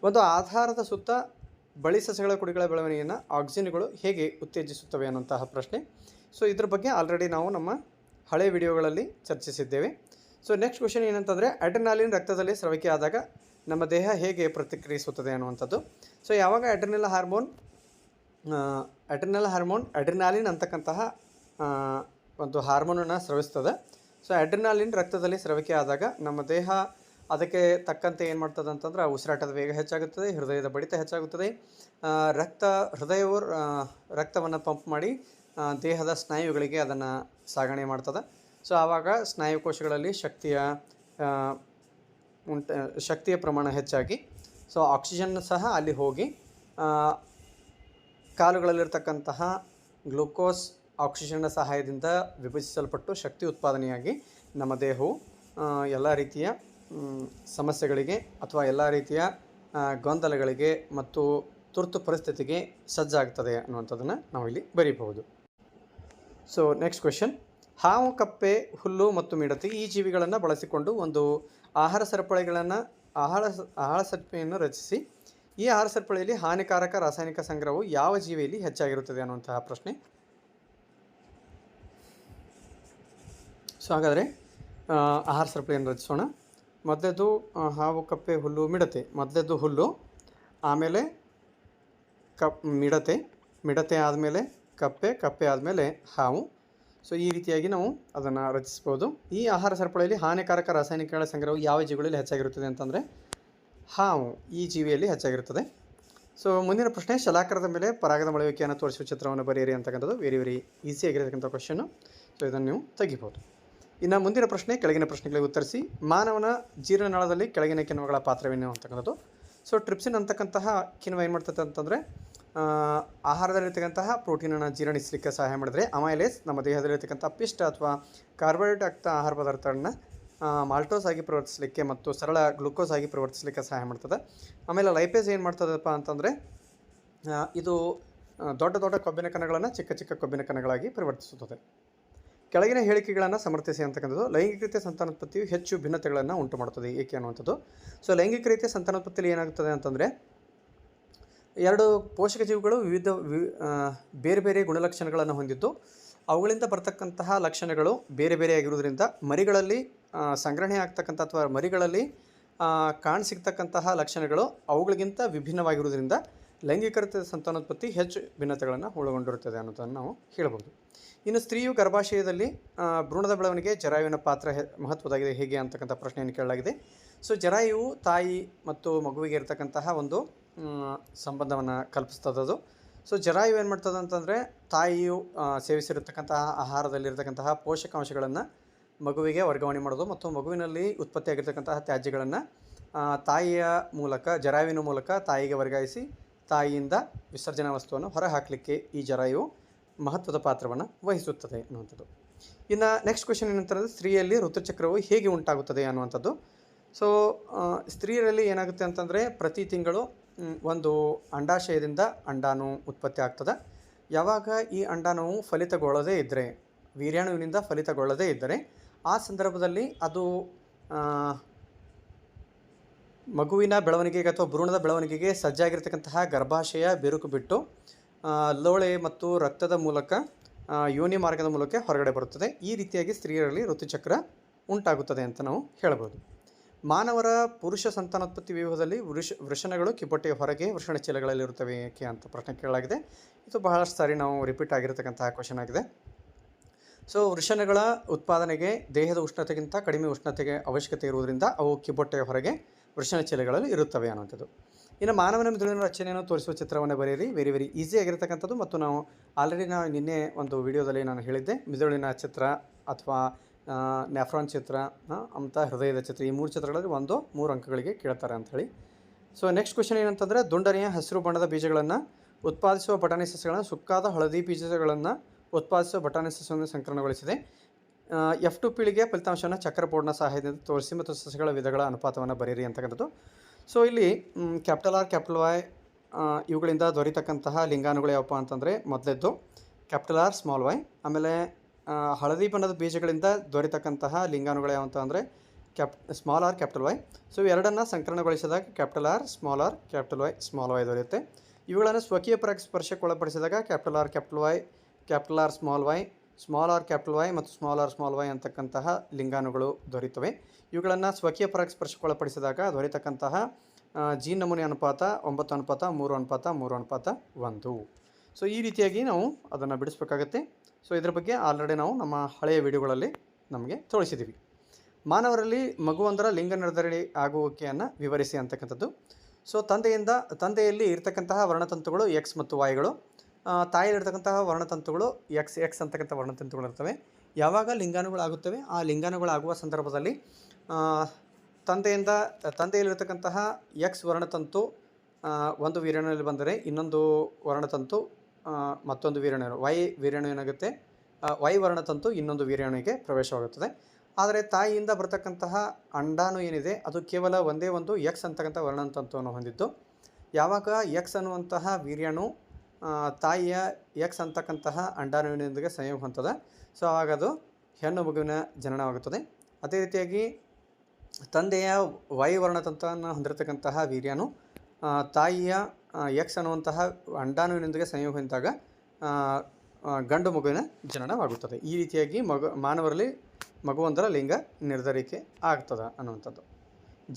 S1: ಒಂದು ಆಧಾರದ ಸುತ್ತ ಬಳ್ಳಿ ಸಸ್ಯಗಳ ಕುಡಿಗಳ ಬೆಳವಣಿಗೆಯನ್ನು ಆಕ್ಸಿನ್ಗಳು ಹೇಗೆ ಉತ್ತೇಜಿಸುತ್ತವೆ ಅನ್ನುವಂತಹ ಪ್ರಶ್ನೆ. ಸೊ ಇದ್ರ ಬಗ್ಗೆ ಆಲ್ರೆಡಿ ನಾವು ನಮ್ಮ ಹಳೆ ವಿಡಿಯೋಗಳಲ್ಲಿ ಚರ್ಚಿಸಿದ್ದೇವೆ. ಸೊ ನೆಕ್ಸ್ಟ್ ಕ್ವೆಶನ್ ಏನಂತಂದರೆ ಅಡ್ರಿನಾಲಿನ್ ರಕ್ತದಲ್ಲಿ ಸ್ರವಿಕೆ ಆದಾಗ ನಮ್ಮ ದೇಹ ಹೇಗೆ ಪ್ರತಿಕ್ರಿಯಿಸುತ್ತದೆ ಅನ್ನುವಂಥದ್ದು. ಸೊ ಯಾವಾಗ ಅಡ್ರಿನಾಲಿನ್ ಅಂತಕ್ಕಂತಹ ಒಂದು ಹಾರ್ಮೋನನ್ನು ಸ್ರವಿಸ್ತದೆ. ಸೊ ಅಡ್ರಿನಾಲಿನ್ ರಕ್ತದಲ್ಲಿ ಸ್ರವಿಕೆ ಆದಾಗ ನಮ್ಮ ದೇಹ ಅದಕ್ಕೆ ತಕ್ಕಂತೆ ಏನು ಮಾಡ್ತದೆ ಅಂತಂದ್ರೆ ಉಸಿರಾಟದ ವೇಗ ಹೆಚ್ಚಾಗುತ್ತದೆ, ಹೃದಯದ ಬಡಿತ ಹೆಚ್ಚಾಗುತ್ತದೆ, ಹೃದಯವು ರಕ್ತವನ್ನು ಪಂಪ್ ಮಾಡಿ ದೇಹದ ಸ್ನಾಯುಗಳಿಗೆ ಅದನ್ನು ಸಾಗಣೆ ಮಾಡ್ತದೆ. ಸೊ ಆವಾಗ ಸ್ನಾಯುಕೋಶಗಳಲ್ಲಿ ಶಕ್ತಿಯ ಪ್ರಮಾಣ ಹೆಚ್ಚಾಗಿ ಸೊ ಆಕ್ಸಿಜನ್ ಸಹ ಅಲ್ಲಿ ಹೋಗಿ ಕಾಲುಗಳಲ್ಲಿರ್ತಕ್ಕಂತಹ ಗ್ಲೂಕೋಸ್ ಆಕ್ಸಿಜನ್ನ ಸಹಾಯದಿಂದ ವಿಭಜಿಸಲ್ಪಟ್ಟು ಶಕ್ತಿ ಉತ್ಪಾದನೆಯಾಗಿ ನಮ್ಮ ದೇಹವು ಎಲ್ಲ ರೀತಿಯ ಸಮಸ್ಯೆಗಳಿಗೆ ಅಥವಾ ಎಲ್ಲ ರೀತಿಯ ಗೊಂದಲಗಳಿಗೆ ಮತ್ತು ತುರ್ತು ಪರಿಸ್ಥಿತಿಗೆ ಸಜ್ಜಾಗ್ತದೆ ಅನ್ನುವಂಥದ್ದನ್ನು ನಾವಿಲ್ಲಿ ಬರೀಬಹುದು. ಸೊ ನೆಕ್ಸ್ಟ್ ಕ್ವೆಶನ್, ಹಾವು, ಕಪ್ಪೆ, ಹುಲ್ಲು ಮತ್ತು ಮಿಡತೆ ಈ ಜೀವಿಗಳನ್ನು ಬಳಸಿಕೊಂಡು ಒಂದು ಆಹಾರ ಸರಪಳಿಯನ್ನು ರಚಿಸಿ ಈ ಆಹಾರ ಸರಪಳಿಯಲ್ಲಿ ಹಾನಿಕಾರಕ ರಾಸಾಯನಿಕ ಸಂಗ್ರಹವು ಯಾವ ಜೀವಿಯಲ್ಲಿ ಹೆಚ್ಚಾಗಿರುತ್ತದೆ ಅನ್ನುವಂತಹ ಪ್ರಶ್ನೆ. ಸೊ ಹಾಗಾದರೆ ಆಹಾರ ಸರಪಳಿಯನ್ನು ರಚಿಸೋಣ. ಮೊದಲೇದು ಹಾವು, ಕಪ್ಪೆ, ಹುಲ್ಲು, ಮಿಡತೆ. ಮೊದಲೇದು ಹುಲ್ಲು, ಆಮೇಲೆ ಮಿಡತೆ ಆದಮೇಲೆ ಕಪ್ಪೆ ಆದಮೇಲೆ ಹಾವು. ಸೊ ಈ ರೀತಿಯಾಗಿ ನಾವು ಅದನ್ನು ರಚಿಸ್ಬೋದು. ಈ ಆಹಾರ ಸರಪಳಿಯಲ್ಲಿ ಹಾನಿಕಾರಕ ರಾಸಾಯನಿಕಗಳ ಸಂಗ್ರಹವು ಯಾವ ಜೀವಿಗಳಲ್ಲಿ ಹೆಚ್ಚಾಗಿರುತ್ತದೆ ಅಂತಂದರೆ ಹಾವು ಈ ಜೀವಿಯಲ್ಲಿ ಹೆಚ್ಚಾಗಿರುತ್ತದೆ. ಸೊ ಮುಂದಿನ ಪ್ರಶ್ನೆ, ಶಲಾಕಾರದ ಮೇಲೆ ಪರಾಗದ ಮೊಳೆಯುವಿಕೆಯನ್ನು ತೋರಿಸುವ ಚಿತ್ರವನ್ನು ಬರೆಯಿರಿ ಅಂತಕ್ಕಂಥದ್ದು ವೆರಿ ಈಸಿಯಾಗಿರತಕ್ಕಂಥ ಕ್ವಶನ್ನು. ಸೊ ಇದನ್ನು ನೀವು ತೆಗಿಬೋದು. ಇನ್ನು ಮುಂದಿನ ಪ್ರಶ್ನೆ, ಕೆಳಗಿನ ಪ್ರಶ್ನೆಗಳಿಗೆ ಉತ್ತರಿಸಿ. ಮಾನವನ ಜೀರ್ಣನಾಳದಲ್ಲಿ ಕೆಳಗಿನ ಕಿಣ್ವಗಳ ಪಾತ್ರವೇನು ಅಂತಕ್ಕಂಥದ್ದು. ಸೊ ಟ್ರಿಪ್ಸಿನ್ ಅಂತಕ್ಕಂತಹ ಕಿಣ್ವ ಏನು ಮಾಡ್ತದೆ ಅಂತಂದರೆ ಆಹಾರದಲ್ಲಿರ್ತಕ್ಕಂತಹ ಪ್ರೋಟೀನನ್ನು ಜೀರ್ಣಿಸಲಿಕ್ಕೆ ಸಹಾಯ ಮಾಡಿದರೆ, ಅಮೈಲೇಸ್ ನಮ್ಮ ದೇಹದಲ್ಲಿರ್ತಕ್ಕಂಥ ಪಿಷ್ಟ ಅಥವಾ ಕಾರ್ಬೋಹೈಡ್ರೇಟ್ ಆಗ್ತ ಆಹಾರ ಪದಾರ್ಥಗಳನ್ನ ಮಾಲ್ಟೋಸ್ ಆಗಿ ಪರಿವರ್ತಿಸಲಿಕ್ಕೆ ಮತ್ತು ಸರಳ ಗ್ಲೂಕೋಸ್ ಆಗಿ ಪರಿವರ್ತಿಸಲಿಕ್ಕೆ ಸಹಾಯ ಮಾಡ್ತದೆ. ಆಮೇಲೆ ಲೈಪೇಸ್ ಏನು ಮಾಡ್ತದಪ್ಪ ಅಂತಂದರೆ ಇದು ದೊಡ್ಡ ದೊಡ್ಡ ಕೊಬ್ಬಿನ ಕಣಗಳನ್ನು ಚಿಕ್ಕ ಚಿಕ್ಕ ಕೊಬ್ಬಿನ ಕಣಗಳಾಗಿ ಪರಿವರ್ತಿಸುತ್ತದೆ. ಕೆಳಗಿನ ಹೇಳಿಕೆಗಳನ್ನು ಸಮರ್ಥಿಸಿ ಅಂತಕ್ಕಂಥದ್ದು. ಲೈಂಗಿಕ ರೀತಿಯ ಸಂತಾನೋತ್ಪತ್ತಿಯು ಹೆಚ್ಚು ಭಿನ್ನತೆಗಳನ್ನು ಉಂಟು ಮಾಡುತ್ತದೆ ಏಕೆ ಅನ್ನುವಂಥದ್ದು. ಸೊ ಲೈಂಗಿಕ ರೀತಿಯ ಸಂತಾನೋತ್ಪತ್ತಿಯಲ್ಲಿ ಏನಾಗುತ್ತದೆ ಅಂತಂದರೆ ಎರಡು ಪೋಷಕ ಜೀವಿಗಳು ಬೇರೆ ಬೇರೆ ಗುಣಲಕ್ಷಣಗಳನ್ನು ಹೊಂದಿದ್ದು ಅವುಗಳಿಂದ ಬರ್ತಕ್ಕಂತಹ ಲಕ್ಷಣಗಳು ಬೇರೆ ಬೇರೆ ಆಗಿರುವುದರಿಂದ ಮರಿಗಳಲ್ಲಿ ಸಂಗ್ರಹಣೆ ಆಗ್ತಕ್ಕಂಥ ಅಥವಾ ಮರಿಗಳಲ್ಲಿ ಕಾಣಸಿಗ್ತಕ್ಕಂತಹ ಲಕ್ಷಣಗಳು ಅವುಗಳಿಗಿಂತ ವಿಭಿನ್ನವಾಗಿರುವುದರಿಂದ ಲೈಂಗಿಕ ರೀತಿಯ ಸಂತಾನೋತ್ಪತ್ತಿ ಹೆಚ್ಚು ಭಿನ್ನತೆಗಳನ್ನು ಒಳಗೊಂಡಿರುತ್ತದೆ ಅನ್ನೋದನ್ನು ನಾವು ಹೇಳ್ಬೋದು. ಇನ್ನು ಸ್ತ್ರೀಯು ಗರ್ಭಾಶಯದಲ್ಲಿ ಭ್ರೂಣದ ಬೆಳವಣಿಗೆ ಜರಾಯುವಿನ ಪಾತ್ರ ಮಹತ್ವದಾಗಿದೆ ಹೇಗೆ ಅಂತಕ್ಕಂಥ ಪ್ರಶ್ನೆಯನ್ನು ಕೇಳಲಾಗಿದೆ. ಸೊ ಜರಾಯುವು ತಾಯಿ ಮತ್ತು ಮಗುವಿಗೆ ಇರತಕ್ಕಂತಹ ಒಂದು ಸಂಬಂಧವನ್ನು ಕಲ್ಪಿಸ್ತದದು. ಸೊ ಜರಾಯು ಏನು ಮಾಡ್ತದೆ ಅಂತಂದರೆ ತಾಯಿಯು ಸೇವಿಸಿರತಕ್ಕಂತಹ ಆಹಾರದಲ್ಲಿರ್ತಕ್ಕಂತಹ ಪೋಷಕಾಂಶಗಳನ್ನು ಮಗುವಿಗೆ ವರ್ಗಾವಣೆ ಮಾಡೋದು ಮತ್ತು ಮಗುವಿನಲ್ಲಿ ಉತ್ಪತ್ತಿಯಾಗಿರ್ತಕ್ಕಂತಹ ತ್ಯಾಜ್ಯಗಳನ್ನು ತಾಯಿಯ ಮೂಲಕ ಜರಾಯುವಿನ ಮೂಲಕ ತಾಯಿಗೆ ವರ್ಗಾಯಿಸಿ ತಾಯಿಯಿಂದ ವಿಸರ್ಜನಾ ವಸ್ತುವನ್ನು ಹೊರಹಾಕಲಿಕ್ಕೆ ಈ ಜರಾಯು ಮಹತ್ವದ ಪಾತ್ರವನ್ನು ವಹಿಸುತ್ತದೆ ಅನ್ನುವಂಥದ್ದು. ಇನ್ನು ನೆಕ್ಸ್ಟ್ ಕ್ವೆಶನ್ ಏನಂತಂದರೆ ಸ್ತ್ರೀಯಲ್ಲಿ ಋತುಚಕ್ರವು ಹೇಗೆ ಉಂಟಾಗುತ್ತದೆ ಅನ್ನುವಂಥದ್ದು. ಸೊ ಸ್ತ್ರೀಯರಲ್ಲಿ ಏನಾಗುತ್ತೆ ಅಂತಂದರೆ ಪ್ರತಿ ತಿಂಗಳು ಒಂದು ಅಂಡಾಶಯದಿಂದ ಅಂಡಾಣು ಉತ್ಪತ್ತಿ ಆಗ್ತದೆ. ಯಾವಾಗ ಈ ಅಂಡಾಣುವು ಫಲಿತಗೊಳ್ಳದೇ ಇದ್ದರೆ, ವೀರ್ಯಾಣುವಿನಿಂದ ಫಲಿತಗೊಳ್ಳದೇ ಇದ್ದರೆ ಆ ಸಂದರ್ಭದಲ್ಲಿ ಅದು ಮಗುವಿನ ಬೆಳವಣಿಗೆಗೆ ಅಥವಾ ಭ್ರೂಣದ ಬೆಳವಣಿಗೆಗೆ ಸಜ್ಜಾಗಿರ್ತಕ್ಕಂತಹ ಗರ್ಭಾಶಯ ಬಿರುಕು ಬಿಟ್ಟು ಲೋಳೆ ಮತ್ತು ರಕ್ತದ ಮೂಲಕ ಯೋನಿ ಮಾರ್ಗದ ಮೂಲಕ ಹೊರಗಡೆ ಬರುತ್ತದೆ. ಈ ರೀತಿಯಾಗಿ ಸ್ತ್ರೀಯರಲ್ಲಿ ಋತುಚಕ್ರ ಉಂಟಾಗುತ್ತದೆ ಅಂತ ನಾವು ಹೇಳ್ಬೋದು. ಮಾನವರ ಪುರುಷ ಸಂತಾನೋತ್ಪತ್ತಿ ವ್ಯೂಹದಲ್ಲಿ ವೃಷಣಗಳು ಕಿಬ್ಬೊಟ್ಟೆಯ ಹೊರಗೆ ವೃಷಣ ಚೀಲಗಳಲ್ಲಿರುತ್ತವೆ ಏಕೆ ಅಂತ ಪ್ರಶ್ನೆ ಕೇಳಲಾಗಿದೆ. ಇದು ಬಹಳಷ್ಟು ಸಾರಿ ನಾವು ರಿಪೀಟ್ ಆಗಿರತಕ್ಕಂತಹ ಕ್ವಶನ್ ಆಗಿದೆ. ಸೊ ವೃಷಣಗಳ ಉತ್ಪಾದನೆಗೆ ದೇಹದ ಉಷ್ಣತೆಗಿಂತ ಕಡಿಮೆ ಉಷ್ಣತೆಗೆ ಅವಶ್ಯಕತೆ ಇರುವುದರಿಂದ ಅವು ಕಿಬ್ಬೊಟ್ಟೆಯ ಹೊರಗೆ ವೃಷಣ ಚೀಲಗಳಲ್ಲಿ ಇರುತ್ತವೆ ಅನ್ನುವಂಥದ್ದು. ಇನ್ನು ಮಾನವನ ಮಿದುಳಿನ ರಚನೆಯನ್ನು ತೋರಿಸುವ ಚಿತ್ರವನ್ನು ಬರೆಯಿರಿ. ವೆರಿ ಈಸಿ ಆಗಿರತಕ್ಕಂಥದ್ದು ಮತ್ತು ನಾವು ಆಲ್ರೆಡಿ ನಿನ್ನೆ ಒಂದು ವಿಡಿಯೋದಲ್ಲಿ ನಾನು ಹೇಳಿದ್ದೆ ಮಿದುಳಿನ ಚಿತ್ರ ಅಥವಾ ನ್ಯಾಫ್ರಾನ್ ಚಿತ್ರ ಅಂತ ಹೃದಯದ ಚಿತ್ರ, ಈ 3 ಚಿತ್ರಗಳಲ್ಲಿ 3 ಅಂಕಗಳಿಗೆ ಕೇಳ್ತಾರೆ ಅಂಥೇಳಿ. ಸೊ ನೆಕ್ಸ್ಟ್ ಕ್ವೆಶನ್ ಏನಂತಂದರೆ ದುಂಡನೆಯ ಹಸಿರು ಬಣ್ಣದ ಬೀಜಗಳನ್ನು ಉತ್ಪಾದಿಸುವ ಬಟಾಣಿ ಸಸ್ಯಗಳನ್ನು ಸುಕ್ಕಾದ ಹಳದಿ ಬೀಜಗಳನ್ನು ಉತ್ಪಾದಿಸುವ ಬಟಾಣಿ ಸಸ್ಯವನ್ನು ಸಂಕಲನಗೊಳಿಸಿದೆ. F2 ಪೀಳಿಗೆಯ ಫಲಿತಾಂಶವನ್ನು ಚಕ್ರ ಬೋರ್ಡ್ನ ಸಹಾಯದಿಂದ ತೋರಿಸಿ ಮತ್ತು ಸಸ್ಯಗಳ ವಿಧಗಳ ಅನುಪಾತವನ್ನು ಬರೆಯಿರಿ ಅಂತಕ್ಕಂಥದ್ದು. ಸೊ ಇಲ್ಲಿ ಕ್ಯಾಪಿಟಲ್ R ಕ್ಯಾಪಿಟಲ್ Y ಇವುಗಳಿಂದ ದೊರೆತಕ್ಕಂತಹ ಲಿಂಗಾಣುಗಳು ಯಾವಪ್ಪ ಅಂತಂದರೆ ಮೊದಲೇದ್ದು ಕ್ಯಾಪಿಟಲ್ R ಸ್ಮಾಲ್ y, ಆಮೇಲೆ ಹಳದಿ ಬಣ್ಣದ ಬೀಜಗಳಿಂದ ದೊರೆತಕ್ಕಂತಹ ಲಿಂಗಾಣುಗಳು ಯಾವಂತ ಅಂದರೆ ಸ್ಮಾಲ್ r ಕ್ಯಾಪಿಟಲ್ Y. ಸೊ ಎರಡನ್ನು ಸಂಕಲನಗೊಳಿಸಿದಾಗ capital R capital Y small y ದೊರೆಯುತ್ತೆ. ಇವುಗಳನ್ನು ಸ್ವಕೀಯ ಪರಾಗಸ್ಪರ್ಶಕ್ಕೆ ಒಳಪಡಿಸಿದಾಗ capital R capital Y, capital R small Y, small R capital Y ಮತ್ತು ಸ್ಮಾಲ್ ಆರ್ ಸ್ಮಾಲ್ ವೈ ಅಂತಕ್ಕಂತಹ ಲಿಂಗಾಣುಗಳು ದೊರೆಯುತ್ತವೆ. ಇವುಗಳನ್ನು ಸ್ವಕೀಯ ಪರಾಗಸ್ಪರ್ಶಕ್ಕೆ ಒಳಪಡಿಸಿದಾಗ ದೊರೆತಕ್ಕಂತಹ ಜೀನ್ ನಮೂನೆ ಅನುಪಾತ 9:3:3:3:1. ಸೊ ಈ ರೀತಿಯಾಗಿ ನಾವು ಅದನ್ನು ಬಿಡಿಸ್ಬೇಕಾಗತ್ತೆ. ಸೊ ಇದ್ರ ಬಗ್ಗೆ ಆಲ್ರೆಡಿ ನಾವು ನಮ್ಮ ಹಳೆಯ ವಿಡಿಯೋಗಳಲ್ಲಿ ನಮಗೆ ತೋರಿಸಿದ್ದೀವಿ. ಮಾನವರಲ್ಲಿ ಮಗುವೊಂದರ ಲಿಂಗ ನಿರ್ಧರಣೆ ಆಗುವಿಕೆಯನ್ನು ವಿವರಿಸಿ ಅಂತಕ್ಕಂಥದ್ದು. ಸೊ ತಂದೆಯಲ್ಲಿ ಇರ್ತಕ್ಕಂತಹ ವರ್ಣತಂತುಗಳು ಎಕ್ಸ್ ಮತ್ತು ವಾಯ್ಗಳು, ತಾಯಿಯಲ್ಲಿರ್ತಕ್ಕಂತಹ ವರ್ಣತಂತುಗಳು ಎಕ್ಸ್ ಅಂತಕ್ಕಂಥ ವರ್ಣತಂತುಗಳು ಇರ್ತವೆ. ಯಾವಾಗ ಲಿಂಗಾಣುಗಳಾಗುತ್ತವೆ ಆ ಲಿಂಗಾಣುಗಳಾಗುವ ಸಂದರ್ಭದಲ್ಲಿ ತಂದೆಯಲ್ಲಿರ್ತಕ್ಕಂತಹ ಎಕ್ಸ್ ವರ್ಣತಂತು ಒಂದು ವೀರ್ಯಾಣುವಿನಲ್ಲಿ ಬಂದರೆ ಇನ್ನೊಂದು ವರ್ಣತಂತು ಮತ್ತೊಂದು ವೀರ್ಯಾಣು ವೈ ವೀರ್ಯಾಣು ಏನಾಗುತ್ತೆ, ವೈ ವರ್ಣತಂತು ಇನ್ನೊಂದು ವೀರ್ಯಾಣುವಿಗೆ ಪ್ರವೇಶವಾಗುತ್ತದೆ. ಆದರೆ ತಾಯಿಯಿಂದ ಬರ್ತಕ್ಕಂತಹ ಅಂಡಾಣು ಏನಿದೆ ಅದು ಕೇವಲ ಒಂದೇ ಒಂದು ಎಕ್ಸ್ ಅಂತಕ್ಕಂಥ ವರ್ಣತಂತುವನ್ನು ಹೊಂದಿದ್ದು, ಯಾವಾಗ ಎಕ್ಸ್ ಅನ್ನುವಂತಹ ವೀರ್ಯಾಣು ತಾಯಿಯ ಎಕ್ಸ್ ಅಂತಕ್ಕಂತಹ ಅಂಡಾಣುವಿನೊಂದಿಗೆ ಸಂಯೋಗ ಹೊಂದದ, ಸೊ ಆವಾಗ ಅದು ಹೆಣ್ಣು ಮಗುವಿನ ಜನನವಾಗುತ್ತದೆ. ಅದೇ ರೀತಿಯಾಗಿ ತಂದೆಯ ವೈ ವರ್ಣತಂತುವನ್ನು ಹೊಂದಿರತಕ್ಕಂತಹ ವೀರ್ಯಾಣು ತಾಯಿಯ ಎಕ್ಸ್ ಅನ್ನುವಂತಹ ಅಂಡಾಣುವಿನೊಂದಿಗೆ ಸಂಯೋಗ ಹೊಂದಿದಾಗ ಗಂಡು ಮಗುವಿನ ಜನನವಾಗುತ್ತದೆ. ಈ ರೀತಿಯಾಗಿ ಮಾನವರಲ್ಲಿ ಮಗುವೊಂದರ ಲಿಂಗ ನಿರ್ಧರಿಕೆ ಆಗ್ತದೆ ಅನ್ನುವಂಥದ್ದು.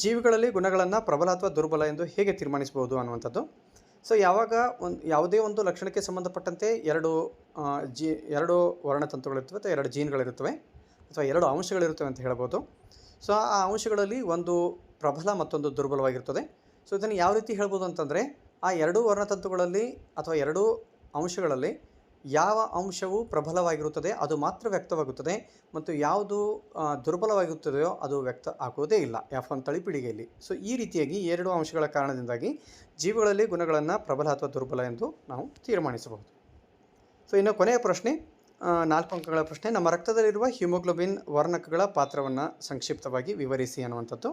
S1: ಜೀವಿಗಳಲ್ಲಿ ಗುಣಗಳನ್ನು ಪ್ರಬಲ ಅಥವಾ ದುರ್ಬಲ ಎಂದು ಹೇಗೆ ತೀರ್ಮಾನಿಸಬಹುದು ಅನ್ನುವಂಥದ್ದು. ಸೊ ಯಾವಾಗ ಯಾವುದೇ ಒಂದು ಲಕ್ಷಣಕ್ಕೆ ಸಂಬಂಧಪಟ್ಟಂತೆ ಎರಡು ವರ್ಣತಂತುಗಳಿರ್ತವೆ ಅಥವಾ ಎರಡು ಜೀನ್ಗಳಿರುತ್ತವೆ ಅಥವಾ ಎರಡು ಅಂಶಗಳಿರುತ್ತವೆ ಅಂತ ಹೇಳ್ಬೋದು. ಸೊ ಆ ಅಂಶಗಳಲ್ಲಿ ಒಂದು ಪ್ರಬಲ ಮತ್ತೊಂದು ದುರ್ಬಲವಾಗಿರ್ತದೆ. ಸೊ ಇದನ್ನು ಯಾವ ರೀತಿ ಹೇಳ್ಬೋದು ಅಂತಂದರೆ, ಆ ಎರಡೂ ವರ್ಣತಂತುಗಳಲ್ಲಿ ಅಥವಾ ಎರಡೂ ಅಂಶಗಳಲ್ಲಿ ಯಾವ ಅಂಶವು ಪ್ರಬಲವಾಗಿರುತ್ತದೆ ಅದು ಮಾತ್ರ ವ್ಯಕ್ತವಾಗುತ್ತದೆ ಮತ್ತು ಯಾವುದು ದುರ್ಬಲವಾಗಿರುತ್ತದೆಯೋ ಅದು ವ್ಯಕ್ತ ಆಗುವುದೇ ಇಲ್ಲ F1 ತಳಿಪೀಳಿಗೆಯಲ್ಲಿ. ಸೊ ಈ ರೀತಿಯಾಗಿ ಎರಡು ಅಂಶಗಳ ಕಾರಣದಿಂದಾಗಿ ಜೀವಿಗಳಲ್ಲಿ ಗುಣಗಳನ್ನು ಪ್ರಬಲ ಅಥವಾ ದುರ್ಬಲ ಎಂದು ನಾವು ತೀರ್ಮಾನಿಸಬಹುದು. ಸೊ ಇನ್ನು ಕೊನೆಯ ಪ್ರಶ್ನೆ, 4 ಅಂಕಗಳ ಪ್ರಶ್ನೆ. ನಮ್ಮ ರಕ್ತದಲ್ಲಿರುವ ಹಿಮೋಗ್ಲೋಬಿನ್ ವರ್ಣಕಗಳ ಪಾತ್ರವನ್ನು ಸಂಕ್ಷಿಪ್ತವಾಗಿ ವಿವರಿಸಿ ಅನ್ನುವಂಥದ್ದು.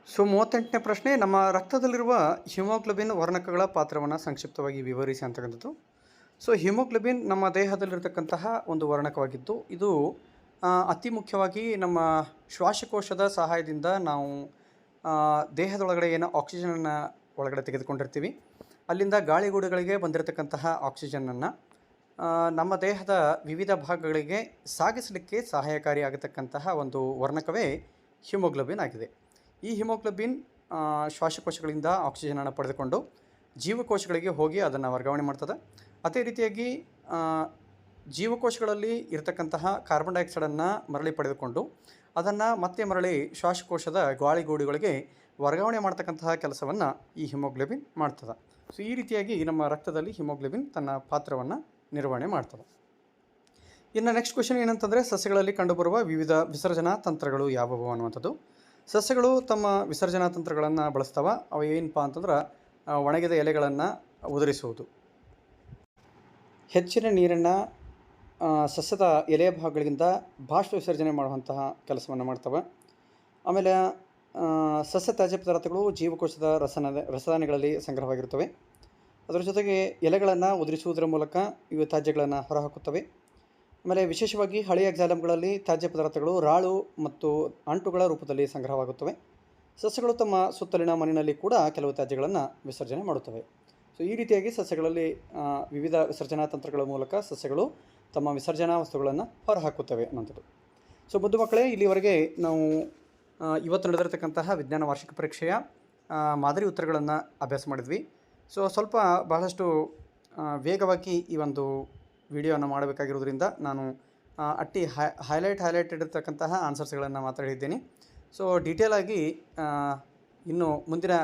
S1: ಸೊ 38ನೇ ಪ್ರಶ್ನೆ, ನಮ್ಮ ರಕ್ತದಲ್ಲಿರುವ ಹಿಮೋಗ್ಲೋಬಿನ್ ವರ್ಣಕಗಳ ಪಾತ್ರವನ್ನು ಸಂಕ್ಷಿಪ್ತವಾಗಿ ವಿವರಿಸಿ ಅಂತಕ್ಕಂಥದ್ದು. ಸೊ ಹಿಮೋಗ್ಲೋಬಿನ್ ನಮ್ಮ ದೇಹದಲ್ಲಿರ್ತಕ್ಕಂತಹ ಒಂದು ವರ್ಣಕವಾಗಿದ್ದು, ಇದು ಅತಿ ಮುಖ್ಯವಾಗಿ ನಮ್ಮ ಶ್ವಾಸಕೋಶದ ಸಹಾಯದಿಂದ ನಾವು ದೇಹದೊಳಗಡೆ ಏನು ಆಕ್ಸಿಜನನ್ನು ಒಳಗಡೆ ತೆಗೆದುಕೊಂಡಿರ್ತೀವಿ, ಅಲ್ಲಿಂದ ಗಾಳಿಗೂಡುಗಳಿಗೆ ಬಂದಿರತಕ್ಕಂತಹ ಆಕ್ಸಿಜನನ್ನು ನಮ್ಮ ದೇಹದ ವಿವಿಧ ಭಾಗಗಳಿಗೆ ಸಾಗಿಸಲಿಕ್ಕೆ ಸಹಾಯಕಾರಿಯಾಗತಕ್ಕಂತಹ ಒಂದು ವರ್ಣಕವೇ ಹಿಮೋಗ್ಲೋಬಿನ್ ಆಗಿದೆ. ಈ ಹಿಮೋಗ್ಲೋಬಿನ್ ಶ್ವಾಸಕೋಶಗಳಿಂದ ಆಕ್ಸಿಜನನ್ನು ಪಡೆದುಕೊಂಡು ಜೀವಕೋಶಗಳಿಗೆ ಹೋಗಿ ಅದನ್ನು ವರ್ಗಾವಣೆ ಮಾಡ್ತದೆ. ಅದೇ ರೀತಿಯಾಗಿ ಜೀವಕೋಶಗಳಲ್ಲಿ ಇರತಕ್ಕಂತಹ ಕಾರ್ಬನ್ ಡೈಆಕ್ಸೈಡನ್ನು ಮರಳಿ ಪಡೆದುಕೊಂಡು ಅದನ್ನು ಮತ್ತೆ ಮರಳಿ ಶ್ವಾಸಕೋಶದ ಗಾಳಿಗೂಡುಗಳಿಗೆ ವರ್ಗಾವಣೆ ಮಾಡ್ತಕ್ಕಂತಹ ಕೆಲಸವನ್ನು ಈ ಹಿಮೋಗ್ಲೋಬಿನ್ ಮಾಡ್ತದೆ. ಸೊ ಈ ರೀತಿಯಾಗಿ ನಮ್ಮ ರಕ್ತದಲ್ಲಿ ಹಿಮೋಗ್ಲೋಬಿನ್ ತನ್ನ ಪಾತ್ರವನ್ನು ನಿರ್ವಹಣೆ ಮಾಡ್ತದೆ. ಇನ್ನು ನೆಕ್ಸ್ಟ್ ಕ್ವೆಶ್ಚನ್ ಏನಂತಂದರೆ, ಸಸ್ಯಗಳಲ್ಲಿ ಕಂಡುಬರುವ ವಿವಿಧ ವಿಸರ್ಜನಾ ತಂತ್ರಗಳು ಯಾವುವು ಅನ್ನುವಂಥದ್ದು. ಸಸ್ಯಗಳು ತಮ್ಮ ವಿಸರ್ಜನಾ ತಂತ್ರಗಳನ್ನು ಬಳಸ್ತವೆ. ಅವು ಏನಪ್ಪ ಅಂತಂದ್ರೆ, ಒಣಗಿದ ಎಲೆಗಳನ್ನು ಉದುರಿಸುವುದು, ಹೆಚ್ಚಿನ ನೀರನ್ನು ಸಸ್ಯದ ಎಲೆಯ ಭಾಗಗಳಿಂದ ಬಾಷ್ಪ ವಿಸರ್ಜನೆ ಮಾಡುವಂತಹ ಕೆಲಸವನ್ನು ಮಾಡ್ತವೆ. ಆಮೇಲೆ ಸಸ್ಯ ತ್ಯಾಜ್ಯ ಪದಾರ್ಥಗಳು ಜೀವಕೋಶದ ರಸಾಯನಗಳಲ್ಲಿ ಸಂಗ್ರಹವಾಗಿರ್ತವೆ. ಅದರ ಜೊತೆಗೆ ಎಲೆಗಳನ್ನು ಉದುರಿಸುವುದರ ಮೂಲಕ ಇವು ತ್ಯಾಜ್ಯಗಳನ್ನು ಹೊರಹಾಕುತ್ತವೆ. ಆಮೇಲೆ ವಿಶೇಷವಾಗಿ ಹಳೆಯ ಎಕ್ಸಾಲಮ್ಗಳಲ್ಲಿ ತ್ಯಾಜ್ಯ ಪದಾರ್ಥಗಳು ರಾಳು ಮತ್ತು ಅಂಟುಗಳ ರೂಪದಲ್ಲಿ ಸಂಗ್ರಹವಾಗುತ್ತವೆ. ಸಸ್ಯಗಳು ತಮ್ಮ ಸುತ್ತಲಿನ ಮಣ್ಣಿನಲ್ಲಿ ಕೂಡ ಕೆಲವು ತ್ಯಾಜ್ಯಗಳನ್ನು ವಿಸರ್ಜನೆ ಮಾಡುತ್ತವೆ. ಸೊ ಈ ರೀತಿಯಾಗಿ ಸಸ್ಯಗಳಲ್ಲಿ ವಿವಿಧ ವಿಸರ್ಜನಾ ತಂತ್ರಗಳ ಮೂಲಕ ಸಸ್ಯಗಳು ತಮ್ಮ ವಿಸರ್ಜನಾ ವಸ್ತುಗಳನ್ನು ಹೊರಹಾಕುತ್ತವೆ ಅನ್ನೋಂಥದ್ದು. ಸೊ ಮುದ್ದು ಮಕ್ಕಳೇ, ಇಲ್ಲಿವರೆಗೆ ನಾವು ಇವತ್ತು ನಡೆದಿರತಕ್ಕಂತಹ ವಿಜ್ಞಾನ ವಾರ್ಷಿಕ ಪರೀಕ್ಷೆಯ ಮಾದರಿ ಉತ್ತರಗಳನ್ನು ಅಭ್ಯಾಸ ಮಾಡಿದ್ವಿ. ಸೊ ಬಹಳಷ್ಟು ವೇಗವಾಗಿ ಈ ಒಂದು ವಿಡಿಯೋನ ಮಾಡಬೇಕಾಗಿರೋದ್ರಿಂದ ನಾನು ಹೈಲೈಟ್ ಇರತಕ್ಕಂತಹ ಆನ್ಸರ್ಸ್ಗಳನ್ನು ಮಾತಾಡಿದ್ದೇನೆ. ಸೊ ಡೀಟೇಲಾಗಿ ಇನ್ನು ಮುಂದಿನ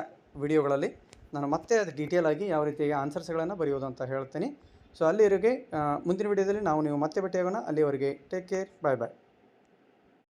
S1: ವಿಡಿಯೋಗಳಲ್ಲಿ ನಾನು ಮತ್ತೆ ಅದು ಡೀಟೇಲಾಗಿ ಯಾವ ರೀತಿಯಾಗಿ ಆನ್ಸರ್ಸ್ಗಳನ್ನು ಬರೆಯೋದು ಅಂತ ಹೇಳ್ತೇನೆ. ಸೊ ಅಲ್ಲಿವರೆಗೆ ಮುಂದಿನ ವಿಡಿಯೋದಲ್ಲಿ ನೀವು ಮತ್ತೆ ಭೇಟಿಯಾಗೋಣ. ಅಲ್ಲಿವರೆಗೆ ಟೇಕ್ ಕೇರ್, ಬಾಯ್ ಬಾಯ್.